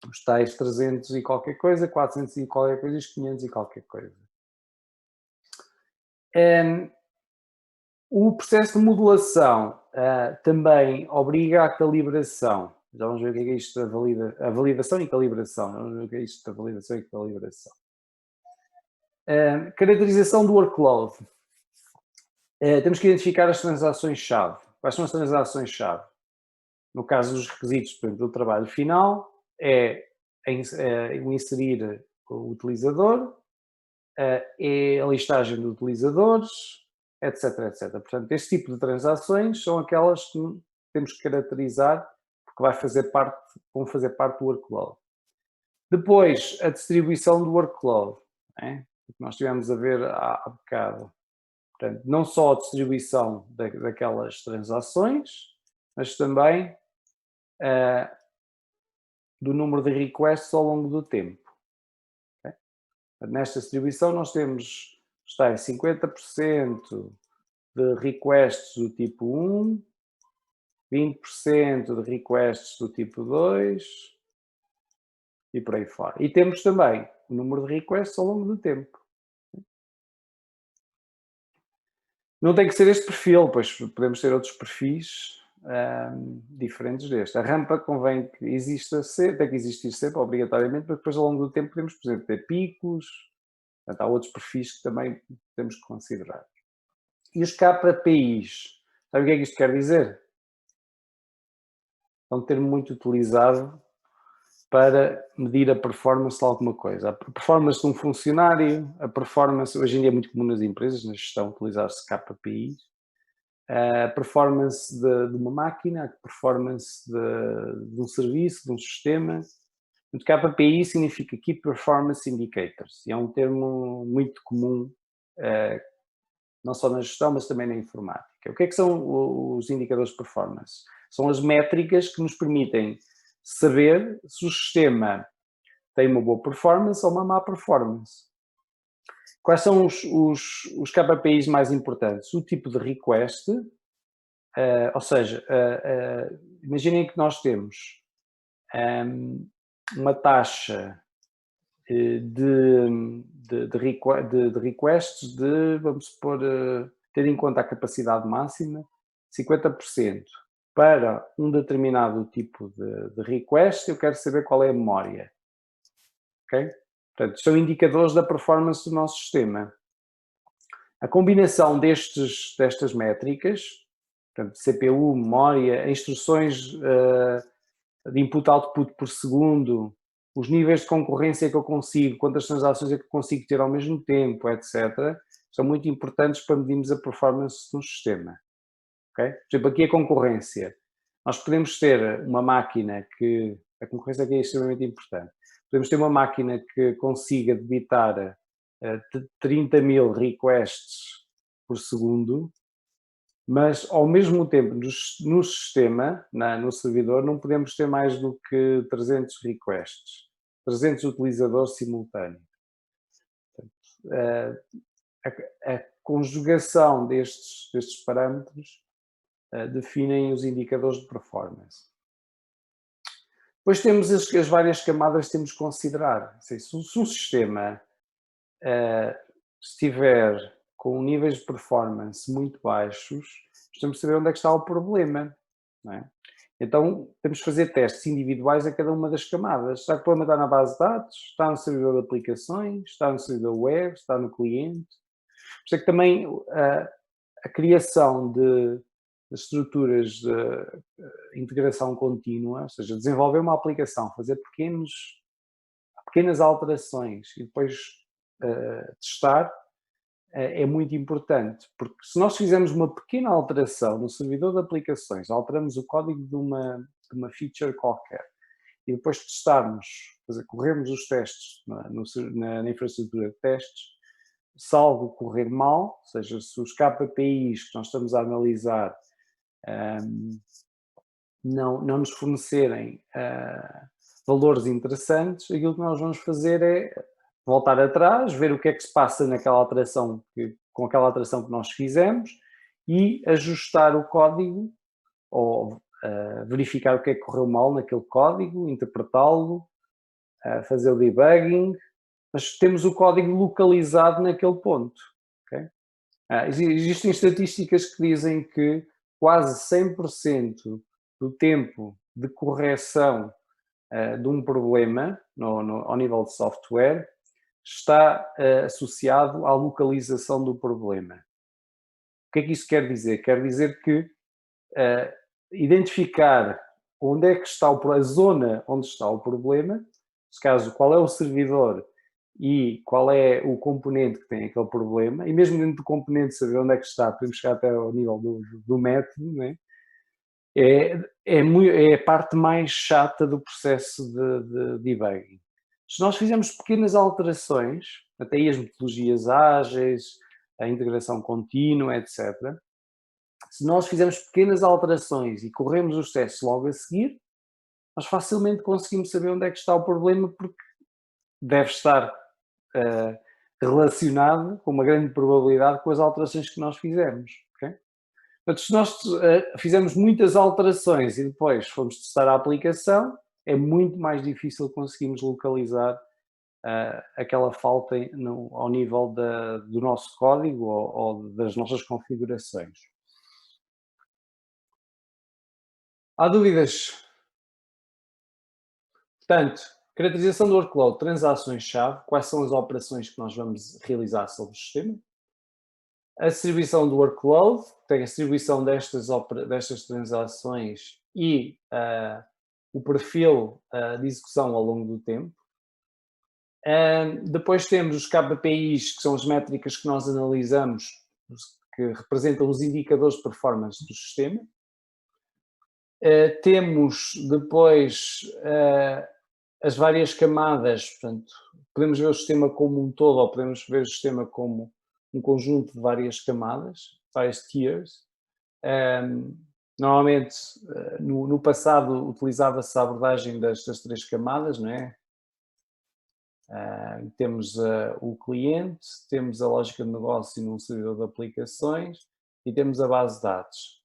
Os tais 300 e qualquer coisa, 400 e qualquer coisa, os 500 e qualquer coisa. O processo de modulação também obriga à calibração. Já vamos ver o que é isto da validação e calibração. Vamos ver o que é isto da validação e calibração. Caracterização do workload. Temos que identificar as transações-chave. Quais são as transações-chave? No caso dos requisitos, por exemplo, do trabalho final, é o inserir o utilizador, é a listagem de utilizadores, etc, etc. Portanto, este tipo de transações são aquelas que temos que caracterizar, porque vão fazer parte do workload. Depois, a distribuição do workload, que nós estivemos a ver há bocado. Portanto, não só a distribuição daquelas transações, mas também do número de requests ao longo do tempo. Okay? Nesta distribuição nós temos está em 50% de requests do tipo 1, 20% de requests do tipo 2 e por aí fora. E temos também o número de requests ao longo do tempo. Não tem que ser este perfil, pois podemos ter outros perfis diferentes deste. A rampa convém que exista sempre, tem que existir sempre, obrigatoriamente, mas depois ao longo do tempo podemos, por exemplo, ter picos. Portanto, há outros perfis que também temos que considerar. E os KPIs, sabe o que é que isto quer dizer? É um termo muito utilizado para medir a performance de alguma coisa. A performance de um funcionário, a performance, hoje em dia é muito comum nas empresas, na gestão, utilizar-se KPIs, a performance de uma máquina, a performance de um serviço, de um sistema. O KPI significa Key Performance Indicators, e é um termo muito comum, não só na gestão, mas também na informática. O que é que são os indicadores de performance? São as métricas que nos permitem saber se o sistema tem uma boa performance ou uma má performance. Quais são os KPIs mais importantes? O tipo de request, ou seja, imaginem que nós temos uma taxa de requests de, vamos supor, ter em conta a capacidade máxima, 50%. para um determinado tipo de request, eu quero saber qual é a memória. Ok? Portanto, são indicadores da performance do nosso sistema. A combinação destas métricas, portanto, CPU, memória, instruções de input-output por segundo, os níveis de concorrência que eu consigo, quantas transações é que eu consigo ter ao mesmo tempo, etc., são muito importantes para medirmos a performance de um sistema. Okay? Por exemplo, aqui a concorrência. Nós podemos ter uma máquina que... A concorrência aqui é extremamente importante. Podemos ter uma máquina que consiga debitar 30.000 requests por segundo, mas ao mesmo tempo no sistema, no servidor, não podemos ter mais do que 300 requests, 300 utilizadores simultâneos. Portanto, a conjugação destes parâmetros definem os indicadores de performance. Depois temos as várias camadas que temos que considerar. Se um sistema estiver com níveis de performance muito baixos, temos de saber onde é que está o problema. Não é? Então, temos que fazer testes individuais a cada uma das camadas. Será que o problema está na base de dados? Está no servidor de aplicações? Está no servidor web? Está no cliente? Por isso é que também a criação de estruturas de integração contínua, ou seja, desenvolver uma aplicação, fazer pequenas alterações e depois testar, é muito importante, porque se nós fizermos uma pequena alteração no servidor de aplicações, alteramos o código de uma feature qualquer, e depois testarmos, corrermos os testes na infraestrutura de testes, se algo correr mal, ou seja, se os KPIs que nós estamos a analisar não nos fornecerem valores interessantes, aquilo que nós vamos fazer é voltar atrás, ver o que é que se passa naquela alteração, com aquela alteração que nós fizemos e ajustar o código ou verificar o que é que correu mal naquele código, interpretá-lo, fazer o debugging, mas temos o código localizado naquele ponto. Okay? Existem estatísticas que dizem que quase 100% do tempo de correção de um problema ao nível de software está associado à localização do problema. O que é que isso quer dizer? Quer dizer que identificar onde é que está a zona onde está o problema, neste caso, qual é o servidor e qual é o componente que tem aquele problema, e mesmo dentro do componente saber onde é que está, podemos chegar até ao nível do método, não é? É a parte mais chata do processo de debugging. Se nós fizermos pequenas alterações, até aí as metodologias ágeis, a integração contínua, etc., se nós fizermos pequenas alterações e corremos os testes logo a seguir, nós facilmente conseguimos saber onde é que está o problema, porque deve estar relacionado com uma grande probabilidade com as alterações que nós fizemos. Okay? Portanto, se nós fizermos muitas alterações e depois formos testar a aplicação, é muito mais difícil conseguirmos localizar aquela falta ao nível do nosso código ou das nossas configurações. Há dúvidas? Portanto, caracterização do workload, transações-chave, quais são as operações que nós vamos realizar sobre o sistema. A distribuição do workload, tem a distribuição destas transações e o perfil de execução ao longo do tempo. Depois temos os KPIs, que são as métricas que nós analisamos, que representam os indicadores de performance do sistema. Temos depois as várias camadas, portanto, podemos ver o sistema como um todo ou podemos ver o sistema como um conjunto de várias camadas, várias tiers. Normalmente, no passado, utilizava-se a abordagem das 3 camadas, não é? Temos o cliente, temos a lógica de negócio num servidor de aplicações e temos a base de dados.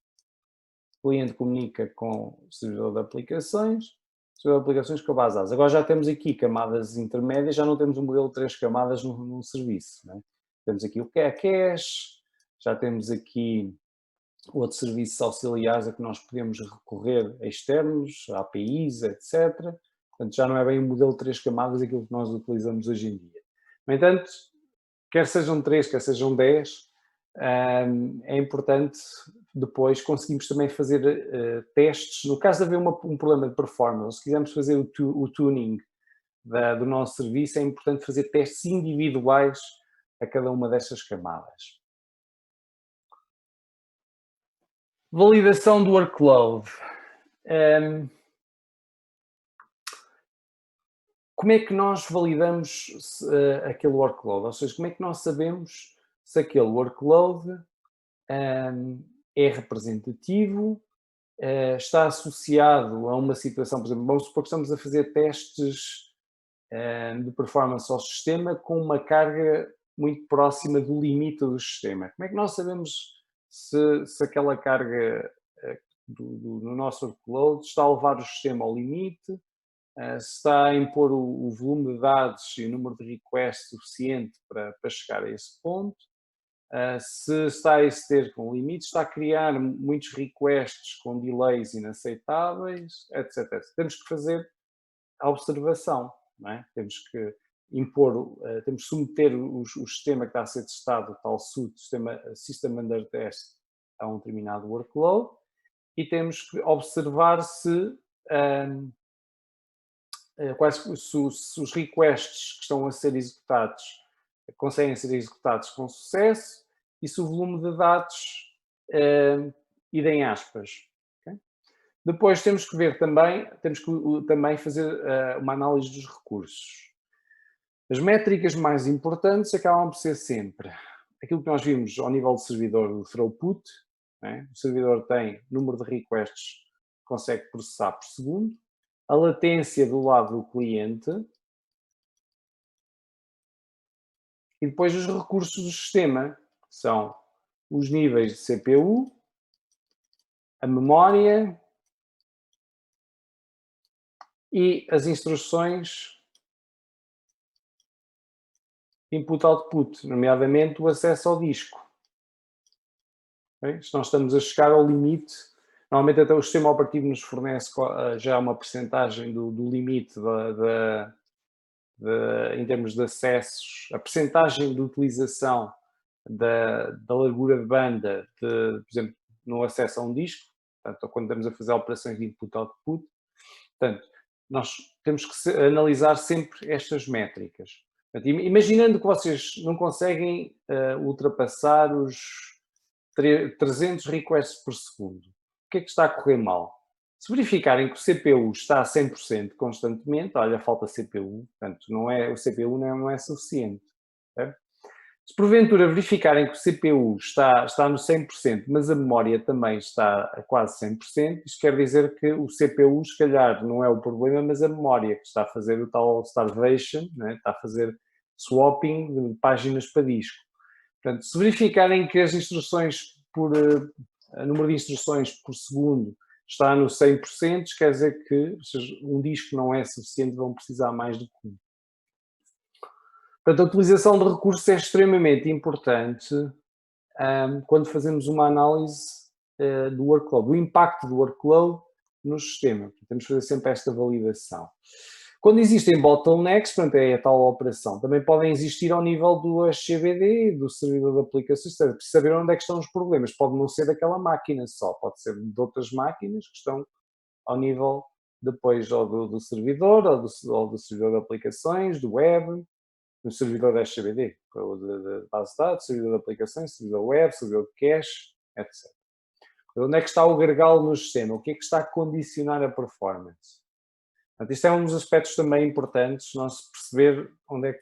O cliente comunica com o servidor de aplicações, o servidor de aplicações com a base de dados. Agora já temos aqui camadas intermédias, já não temos um modelo de 3 camadas num serviço. Não é? Temos aqui o que é cache, já temos aqui outros serviços auxiliares a que nós podemos recorrer, externos, APIs, etc. Portanto, já não é bem um modelo de 3 camadas aquilo que nós utilizamos hoje em dia. No entanto, quer sejam 3, quer sejam 10, é importante depois conseguimos também fazer testes. No caso de haver um problema de performance, se quisermos fazer o tuning do nosso serviço, é importante fazer testes individuais a cada uma destas camadas. Validação do workload. Como é que nós validamos aquele workload? Ou seja, como é que nós sabemos se aquele workload é representativo, está associado a uma situação, por exemplo, vamos supor que estamos a fazer testes de performance ao sistema com uma carga muito próxima do limite do sistema. Como é que nós sabemos se aquela carga no nosso workload está a levar o sistema ao limite, se está a impor o volume de dados e o número de requests suficiente para chegar a esse ponto, se está a exceder com limites, está a criar muitos requests com delays inaceitáveis, etc. Temos que fazer a observação, não é? Temos que impor, temos que submeter o sistema que está a ser testado, o tal SUT, System Under Test, a um determinado workload, e temos que observar se os requests que estão a ser executados conseguem ser executados com sucesso e se o volume de dados idem aspas. Okay? Depois temos que ver também, fazer uma análise dos recursos. As métricas mais importantes acabam por ser sempre aquilo que nós vimos ao nível do servidor, do throughput, né? O servidor tem número de requests que consegue processar por segundo, a latência do lado do cliente e depois os recursos do sistema, que são os níveis de CPU, a memória e as instruções input-output, nomeadamente o acesso ao disco. Okay? Se nós estamos a chegar ao limite, normalmente até o sistema operativo nos fornece já uma percentagem do limite em termos de acessos, a percentagem de utilização da largura de banda, por exemplo, no acesso a um disco, portanto, quando estamos a fazer operações de input-output. Portanto, nós temos que analisar sempre estas métricas. Portanto, imaginando que vocês não conseguem ultrapassar os 300 requests por segundo, o que é que está a correr mal? Se verificarem que o CPU está a 100% constantemente, olha, falta CPU, portanto, o CPU não é suficiente. Certo? Se porventura verificarem que o CPU está no 100%, mas a memória também está a quase 100%, isto quer dizer que o CPU, se calhar, não é o problema, mas a memória, que está a fazer o tal starvation, né? Está a fazer swapping de páginas para disco. Portanto, se verificarem que as instruções o número de instruções por segundo está no 100%, quer dizer que um disco não é suficiente, vão precisar mais do que um. Portanto, a utilização de recursos é extremamente importante quando fazemos uma análise do workload, do impacto do workload no sistema. Temos que fazer sempre esta validação. Quando existem bottlenecks, portanto, é a tal operação, também podem existir ao nível do SCBD, do servidor de aplicações, para saber onde é que estão os problemas. Pode não ser daquela máquina só, pode ser de outras máquinas que estão ao nível depois ou do servidor, ou do servidor de aplicações, do web, no servidor da SCBD, de base de dados, servidor de aplicações, servidor web, servidor de cache, etc. Onde é que está o gargalo no sistema? O que é que está a condicionar a performance? Portanto, isto é um dos aspectos também importantes, nós perceber onde é que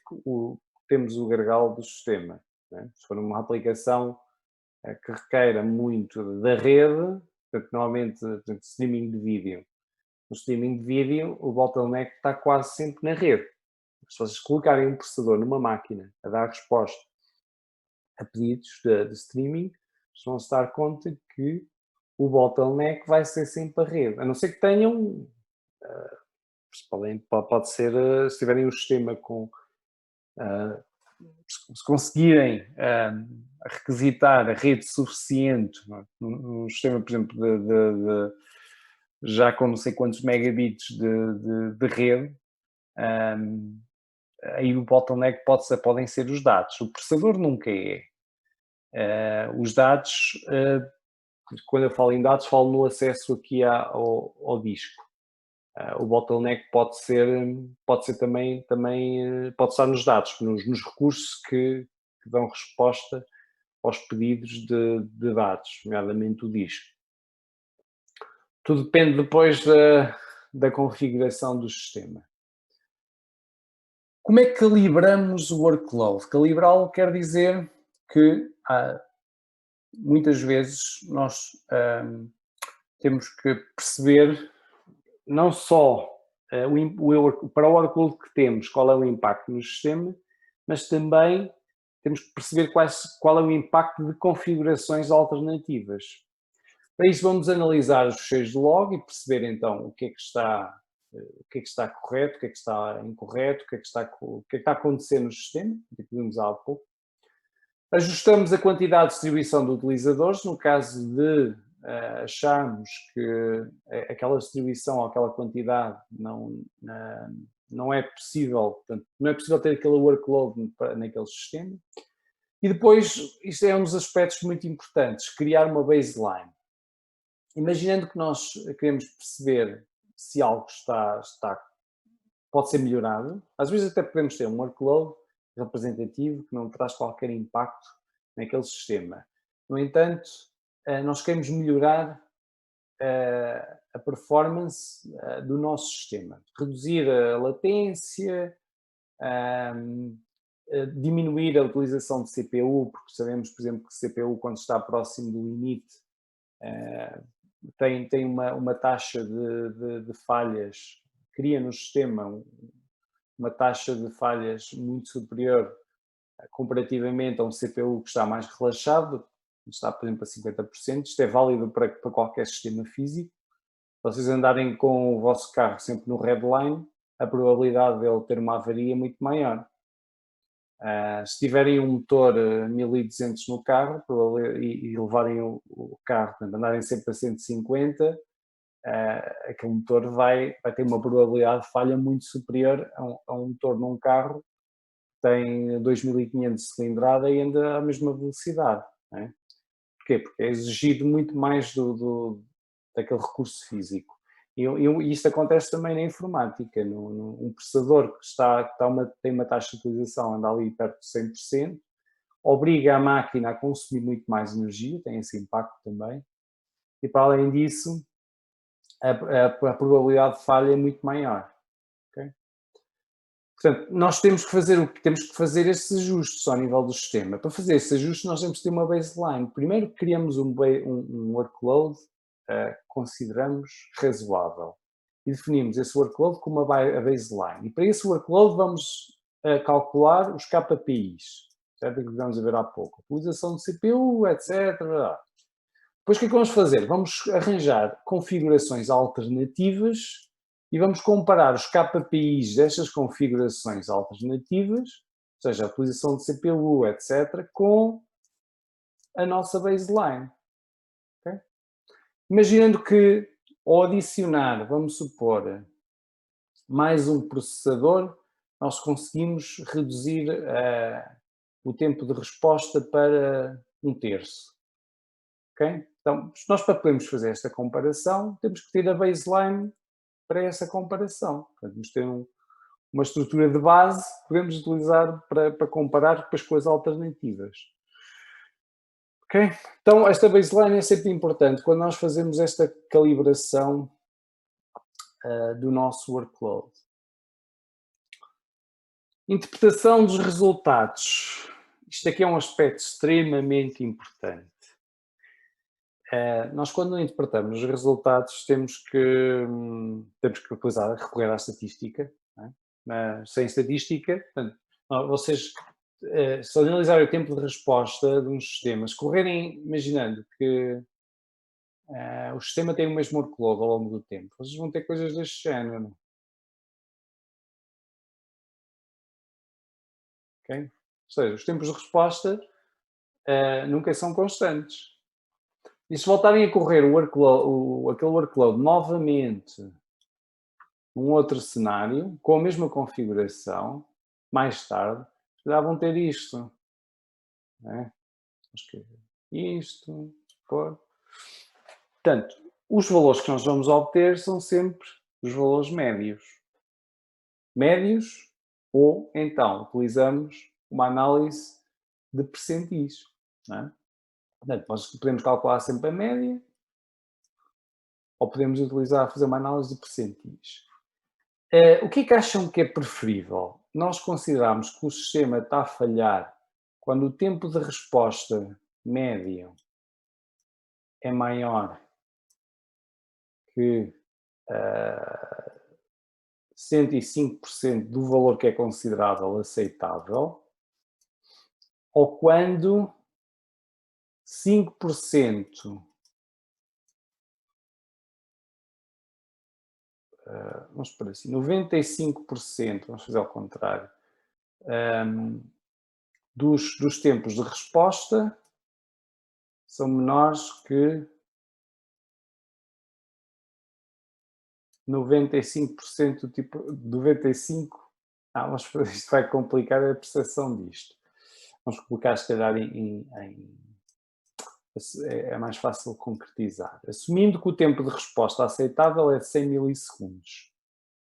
temos o gargalo do sistema. Né? Se for uma aplicação que requeira muito da rede, portanto, normalmente streaming de vídeo. No streaming de vídeo, o bottleneck está quase sempre na rede. Se vocês colocarem um processador numa máquina a dar resposta a pedidos de streaming, vão se dar conta que o bottleneck vai ser sempre a rede. A não ser que tenham, pode ser, se tiverem um sistema com, se conseguirem requisitar a rede suficiente, num sistema, por exemplo, já com não sei quantos megabits de rede, aí o bottleneck podem ser os dados. O processador nunca é. Os dados, quando eu falo em dados, falo no acesso aqui ao disco. O bottleneck pode ser também pode estar nos dados, nos recursos que dão resposta aos pedidos de dados, nomeadamente o disco. Tudo depende depois da configuração do sistema. Como é que calibramos o workload? Calibrá-lo quer dizer que muitas vezes nós temos que perceber não só para o workload que temos, qual é o impacto no sistema, mas também temos que perceber qual é o impacto de configurações alternativas. Para isso vamos analisar os fecheiros de log e perceber então o que é que está correto, o que é que está incorreto, o que é que está a acontecer no sistema, que vimos há pouco. Ajustamos a quantidade de distribuição de utilizadores, no caso de acharmos que aquela distribuição ou aquela quantidade não é possível, portanto, não é possível ter aquele workload naquele sistema. E depois, isto é um dos aspectos muito importantes, criar uma baseline. Imaginando que nós queremos perceber se algo pode ser melhorado, às vezes até podemos ter um workload representativo que não traz qualquer impacto naquele sistema. No entanto, nós queremos melhorar a performance do nosso sistema, reduzir a latência, diminuir a utilização de CPU, porque sabemos, por exemplo, que CPU, quando está próximo do limite, tem uma taxa de falhas, cria no sistema uma taxa de falhas muito superior comparativamente a um CPU que está mais relaxado, está, por exemplo, a 50%. Isto é válido para qualquer sistema físico. Se vocês andarem com o vosso carro sempre no redline, a probabilidade de ele ter uma avaria é muito maior. Se tiverem um motor 1200 no carro e levarem o carro, portanto, andarem sempre a 150, aquele motor vai ter uma probabilidade de falha muito superior a um motor num carro que tem 2500 de cilindrada e anda à mesma velocidade. Não é? Porquê? Porque é exigido muito mais daquele recurso físico. E isto acontece também na informática. Um processador que tem uma taxa de utilização, anda ali perto de 100%, obriga a máquina a consumir muito mais energia, tem esse impacto também. E para além disso, a probabilidade de falha é muito maior. Okay? Portanto, nós temos que fazer esses ajustes ao nível do sistema. Para fazer esses ajustes, nós temos que ter uma baseline. Primeiro, criamos um workload consideramos razoável e definimos esse workload como a baseline. E para esse workload vamos calcular os KPIs, certo? Que vamos ver há pouco. Utilização de CPU, etc. Depois o que é que vamos fazer? Vamos arranjar configurações alternativas e vamos comparar os KPIs destas configurações alternativas, ou seja, a utilização de CPU, etc., com a nossa baseline. Okay? Imaginando que, ao adicionar, vamos supor, mais um processador, nós conseguimos reduzir o tempo de resposta para 1/3. Okay? Então, nós para podermos fazer esta comparação, temos que ter a baseline para essa comparação. Portanto, temos que ter uma estrutura de base que podemos utilizar para comparar depois com as alternativas. Ok? Então, esta baseline é sempre importante quando nós fazemos esta calibração do nosso workload. Interpretação dos resultados. Isto aqui é um aspecto extremamente importante. Nós, quando interpretamos os resultados, temos que recorrer à estatística. Não é? Mas sem estatística, portanto, vocês, se analisarem o tempo de resposta de uns sistemas, imaginando que o sistema tem o mesmo workload ao longo do tempo, vocês vão ter coisas deste género. Okay? Ou seja, os tempos de resposta nunca são constantes. E se voltarem a correr aquele workload novamente num outro cenário, com a mesma configuração, mais tarde, já vão ter isto. Né? Isto, pô. Portanto, os valores que nós vamos obter são sempre os valores médios. Médios, ou então utilizamos uma análise de percentis. Não é? Portanto, nós podemos calcular sempre a média, ou podemos fazer uma análise de percentis. O que é que acham que é preferível? Nós consideramos que o sistema está a falhar quando o tempo de resposta médio é maior que 105% do valor que é considerável aceitável, ou quando 5%, vamos por assim, 95%, vamos fazer ao contrário, dos tempos de resposta são menores que 95% do tipo, 95%, vamos fazer, isto vai complicar a percepção disto. Vamos colocar, se calhar, é mais fácil concretizar. Assumindo que o tempo de resposta aceitável é de 100 milissegundos.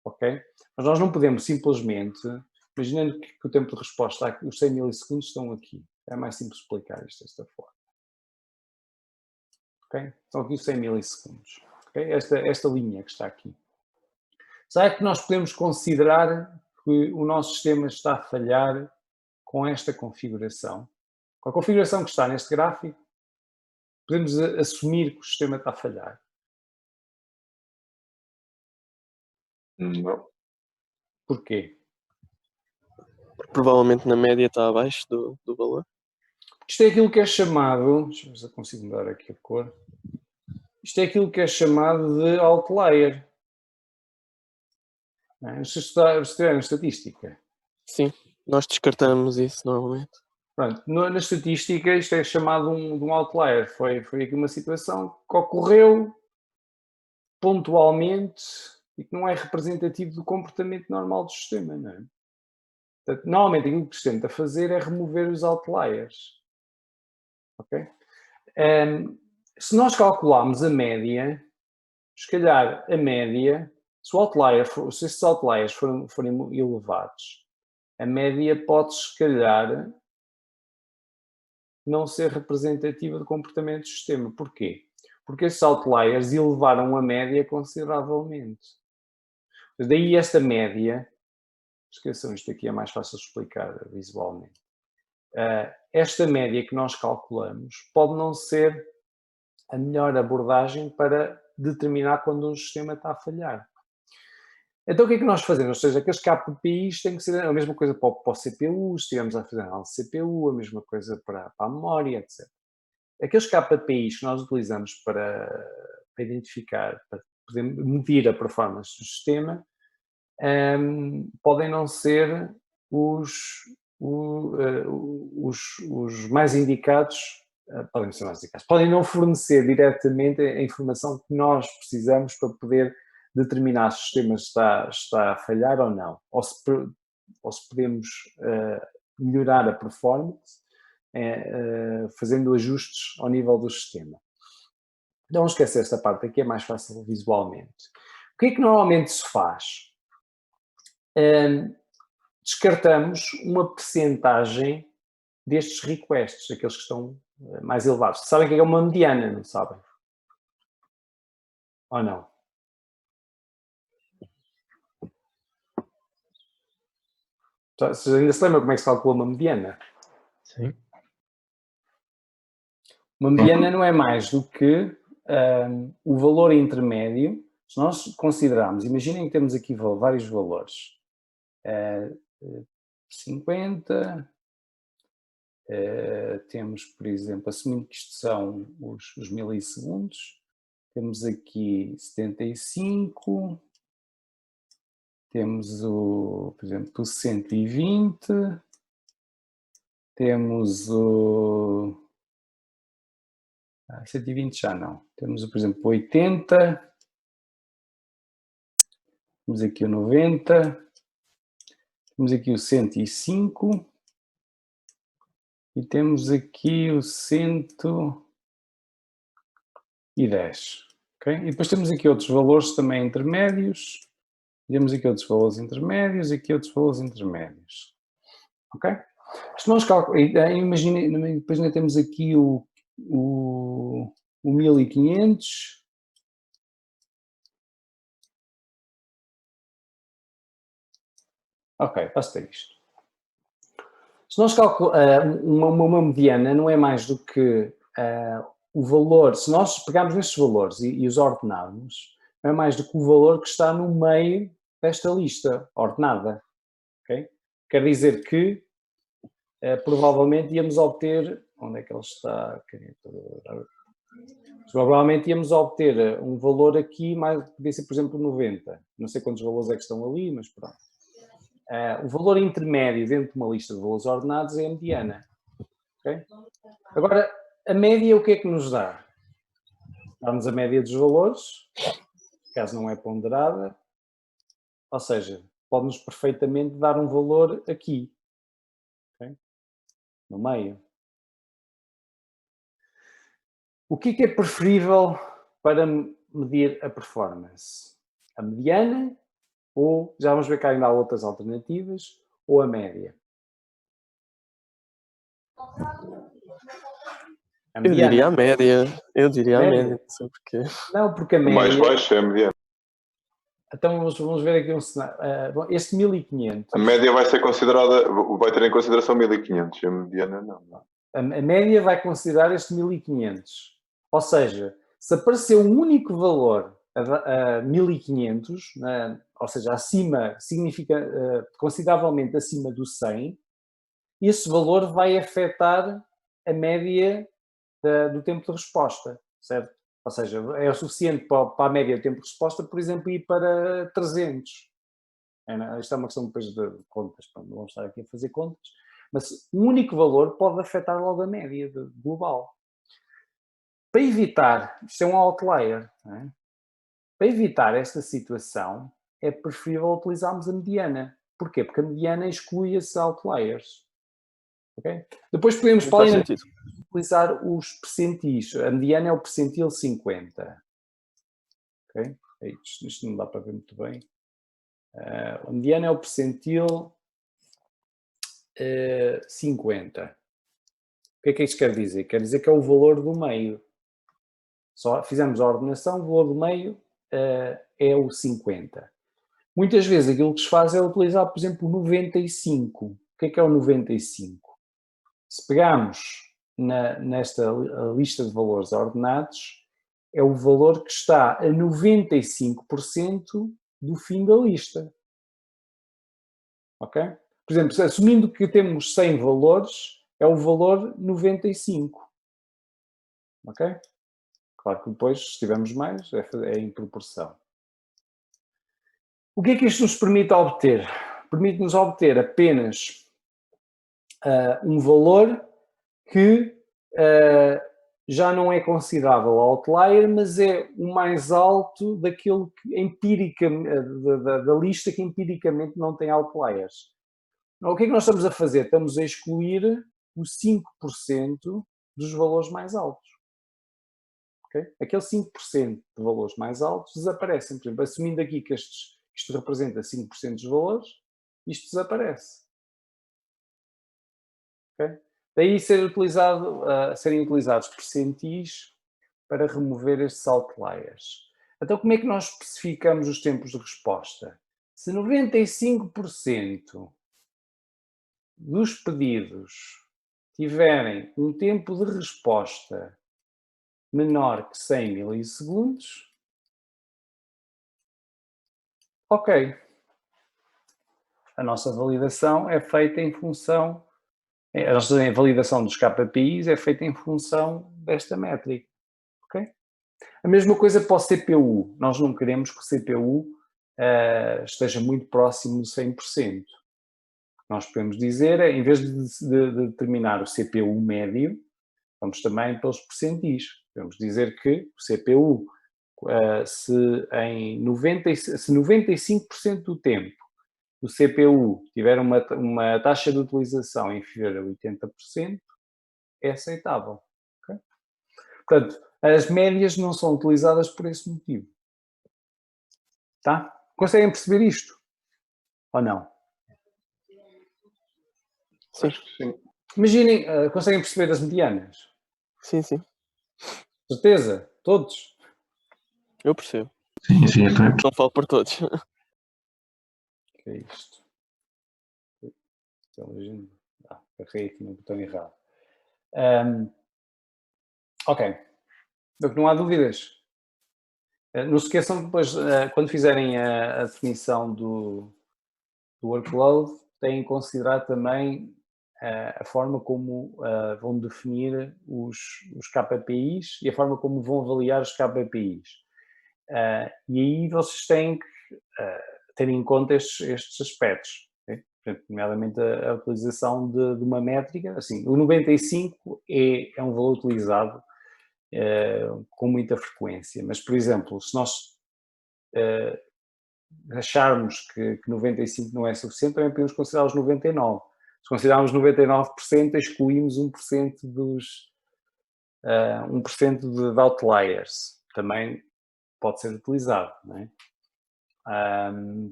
Ok? Mas nós não podemos simplesmente, imaginando que o tempo de resposta, os 100 milissegundos estão aqui. É mais simples explicar isto desta forma. Ok? Estão aqui os 100 milissegundos. Okay? Esta linha que está aqui. Será que nós podemos considerar que o nosso sistema está a falhar com esta configuração? Com a configuração que está neste gráfico, podemos assumir que o sistema está a falhar? Não. Porquê? Provavelmente na média está abaixo do valor. Isto é aquilo que é chamado, deixa eu ver se eu consigo mudar aqui a cor. Isto é aquilo que é chamado de outlier. Se estiverem estatística. Sim, nós descartamos isso normalmente. Pronto, na estatística isto é chamado de um outlier. Foi aqui uma situação que ocorreu pontualmente e que não é representativo do comportamento normal do sistema, não é? Portanto, normalmente aquilo que se tenta fazer é remover os outliers. Ok? Se nós calcularmos a média, se calhar a média, se esses outliers forem elevados, a média pode, se calhar, não ser representativa do comportamento do sistema. Porquê? Porque esses outliers elevaram a média consideravelmente. Daí esta média, esqueçam, isto aqui é mais fácil de explicar visualmente. Esta média que nós calculamos pode não ser a melhor abordagem para determinar quando um sistema está a falhar. Então o que é que nós fazemos? Ou seja, aqueles KPIs têm que ser a mesma coisa para o CPU, se estivermos a fazer análise de CPU, a mesma coisa para a memória, etc. Aqueles KPIs que nós utilizamos para identificar, para poder medir a performance do sistema, podem não ser os mais indicados, podem não fornecer diretamente a informação que nós precisamos para poder determinar se o sistema está a falhar ou não, ou se podemos melhorar a performance fazendo ajustes ao nível do sistema. Não esquecer esta parte aqui, é mais fácil visualmente. O que é que normalmente se faz? Descartamos uma percentagem destes requests, aqueles que estão mais elevados. Sabem o que é uma mediana, não sabem? Ou não? Vocês ainda se lembram como é que se calcula uma mediana? Sim. Uma mediana não é mais do que o valor intermédio. Se nós considerarmos, imaginem que temos aqui vários valores. 50, temos, por exemplo, assumindo que isto são os milissegundos, temos aqui 75, temos, por exemplo, o 120, Temos o 120 já não. Temos, por exemplo, o 80. Temos aqui o 90. Temos aqui o 105. E temos aqui o 110. Okay? E depois temos aqui outros valores também intermédios. Temos aqui outros valores intermédios e aqui outros valores intermédios. Ok? Se nós imaginem, depois ainda temos aqui o 1500. Ok, basta isto. Se nós calculamos uma mediana, não é mais do que o valor, se nós pegarmos nestes valores e os ordenarmos, não é mais do que o valor que está no meio desta lista ordenada. Okay? Quer dizer que provavelmente íamos obter, onde é que ele está? Provavelmente íamos obter um valor aqui, podia ser por exemplo 90. Não sei quantos valores é que estão ali, mas pronto. O valor intermédio dentro de uma lista de valores ordenados é a mediana. Okay? Agora, a média o que é que nos dá? Dá-nos a média dos valores, caso não é ponderada, ou seja, pode-nos perfeitamente dar um valor aqui, okay? No meio. O que é preferível para medir a performance? A mediana ou, já vamos ver que ainda há outras alternativas, ou a média? Eu diria a média. Eu diria a média, não sei porquê. Não, porque a média... O mais baixo é a mediana. Então vamos ver aqui um cenário. Bom, este 1500... A média vai ser considerada, vai ter em consideração 1500, a mediana não. A média vai considerar este 1500. Ou seja, se aparecer um único valor a 1500, ou seja, acima, consideravelmente acima do 100, esse valor vai afetar a média do tempo de resposta, certo? Ou seja, é o suficiente para a média do tempo de resposta, por exemplo, ir para 300. Isto é uma questão depois de contas, não vamos estar aqui a fazer contas, mas um único valor pode afetar logo a média global. Para evitar, isto é um outlier, não é? Para evitar esta situação, é preferível utilizarmos a mediana. Porquê? Porque a mediana exclui esses outliers. Okay? Depois podemos, para além de utilizar os percentis. A mediana é o percentil 50. Okay? Isto não dá para ver muito bem. A mediana é o percentil 50. O que é que isto quer dizer? Quer dizer que é o valor do meio. Só fizemos a ordenação, o valor do meio é o 50. Muitas vezes aquilo que se faz é utilizar, por exemplo, o 95. O que é o 95? Se pegarmos nesta lista de valores ordenados, é o valor que está a 95% do fim da lista. Ok? Por exemplo, assumindo que temos 100 valores, é o valor 95. Ok? Claro que depois, se tivermos mais, é em proporção. O que é que isto nos permite obter? Permite-nos obter apenas um valor que já não é considerável outlier, mas é o mais alto daquilo que da lista que empiricamente não tem outliers. O que é que nós estamos a fazer? Estamos a excluir os 5% dos valores mais altos. Okay? Aquele 5% de valores mais altos desaparecem. Por exemplo, assumindo aqui que isto representa 5% dos valores, isto desaparece. Okay? Daí serem utilizados percentis para remover estes outliers. Então, como é que nós especificamos os tempos de resposta? Se 95% dos pedidos tiverem um tempo de resposta menor que 100 milissegundos, ok. A nossa validação é feita em função, a nossa validação dos KPIs é feita em função desta métrica, ok? A mesma coisa para o CPU. Nós não queremos que o CPU esteja muito próximo de 100%. Nós podemos dizer, em vez de determinar o CPU médio, vamos também pelos percentis. Podemos dizer que o CPU, se 95% do tempo o CPU tiver uma taxa de utilização inferior a 80%, é aceitável. Okay? Portanto, as médias não são utilizadas por esse motivo. Tá? Conseguem perceber isto? Ou não? Sim. Sim. Imaginem, conseguem perceber as medianas? Sim, sim. Certeza? Todos? Eu percebo. Sim, sim, eu também. Não falo por todos. O que é isto? Carreguei aqui no botão errado. Ok. Não há dúvidas. Não se esqueçam depois, quando fizerem a definição do workload, têm que considerar também a forma como vão definir os KPIs e a forma como vão avaliar os KPIs. E aí vocês têm que ter em conta estes aspectos. Okay? Nomeadamente a utilização de uma métrica. Assim, o 95 é um valor utilizado com muita frequência, mas, por exemplo, se nós acharmos que 95 não é suficiente, também podemos considerar os 99. Se considerarmos 99%, excluímos 1% dos 1% de outliers. Também pode ser utilizado, não é?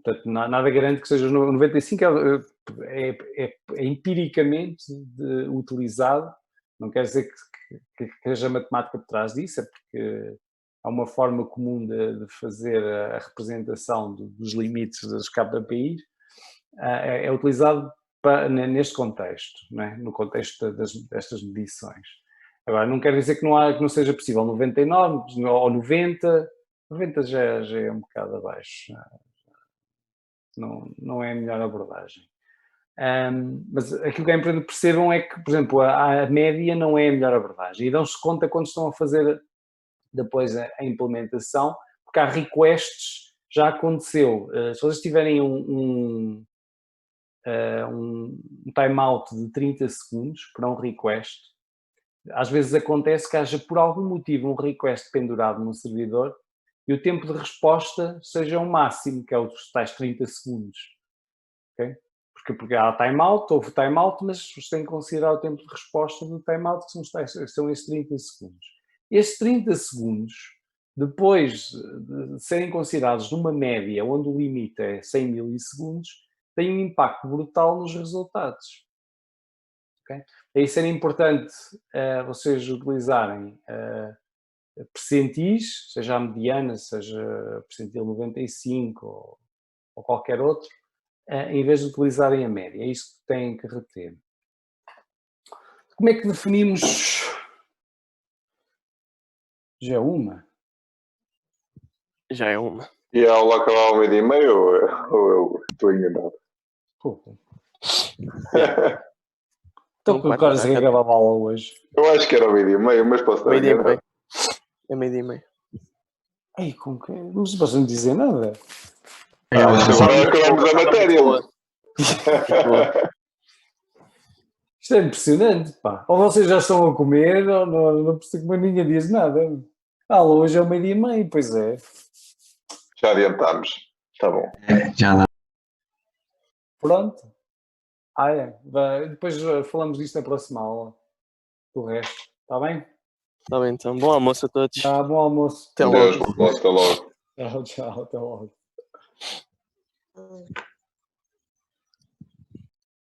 Portanto, nada garante que seja 95, é empiricamente utilizado. Não quer dizer que haja matemática por trás disso, é porque há uma forma comum de fazer a representação dos limites dos KPIs. É utilizado neste contexto, não é? No contexto destas medições. Agora, não quer dizer que não seja possível 99 ou 90. 90 já é um bocado abaixo. Não é a melhor abordagem. Mas aquilo que é importante que percebam é que, por exemplo, a média não é a melhor abordagem. E dão-se conta quando estão a fazer depois a implementação, porque há requests, já aconteceu. Se vocês tiverem um timeout de 30 segundos para um request, às vezes acontece que haja por algum motivo um request pendurado no servidor e o tempo de resposta seja o máximo, que é os tais 30 segundos. Okay? Porque há timeout, houve timeout, mas vocês têm que considerar o tempo de resposta do timeout, que são esses 30 segundos. Esses 30 segundos, depois de serem considerados numa média onde o limite é 100 milissegundos, têm um impacto brutal nos resultados. Okay? Daí ser importante vocês utilizarem percentis, seja a mediana, seja a percentil 95 ou qualquer outro, em vez de utilizarem a média. É isso que têm que reter. Como é que definimos? Já é uma? Já é uma. E a aula acabava ao meio-dia ou eu estou enganado? Então, que horas é que acabava a aula hoje? Eu acho que era ao meio-dia, mas posso estar enganado. É meio-dia. Ei, com que? Não se posso dizer nada. Agora acabamos a matéria. Isto é impressionante, pá. Ou vocês já estão a comer, ou não percebo que ninguém diz nada. Hoje é o meio-dia e meio, pois é. Já adiantámos. Está bom. Já dá. Pronto. Depois falamos disto na próxima aula. Do resto. Está bem? Está bem, então. Bom almoço a todos. Bom almoço. Até logo. Até logo. Tchau. Até logo.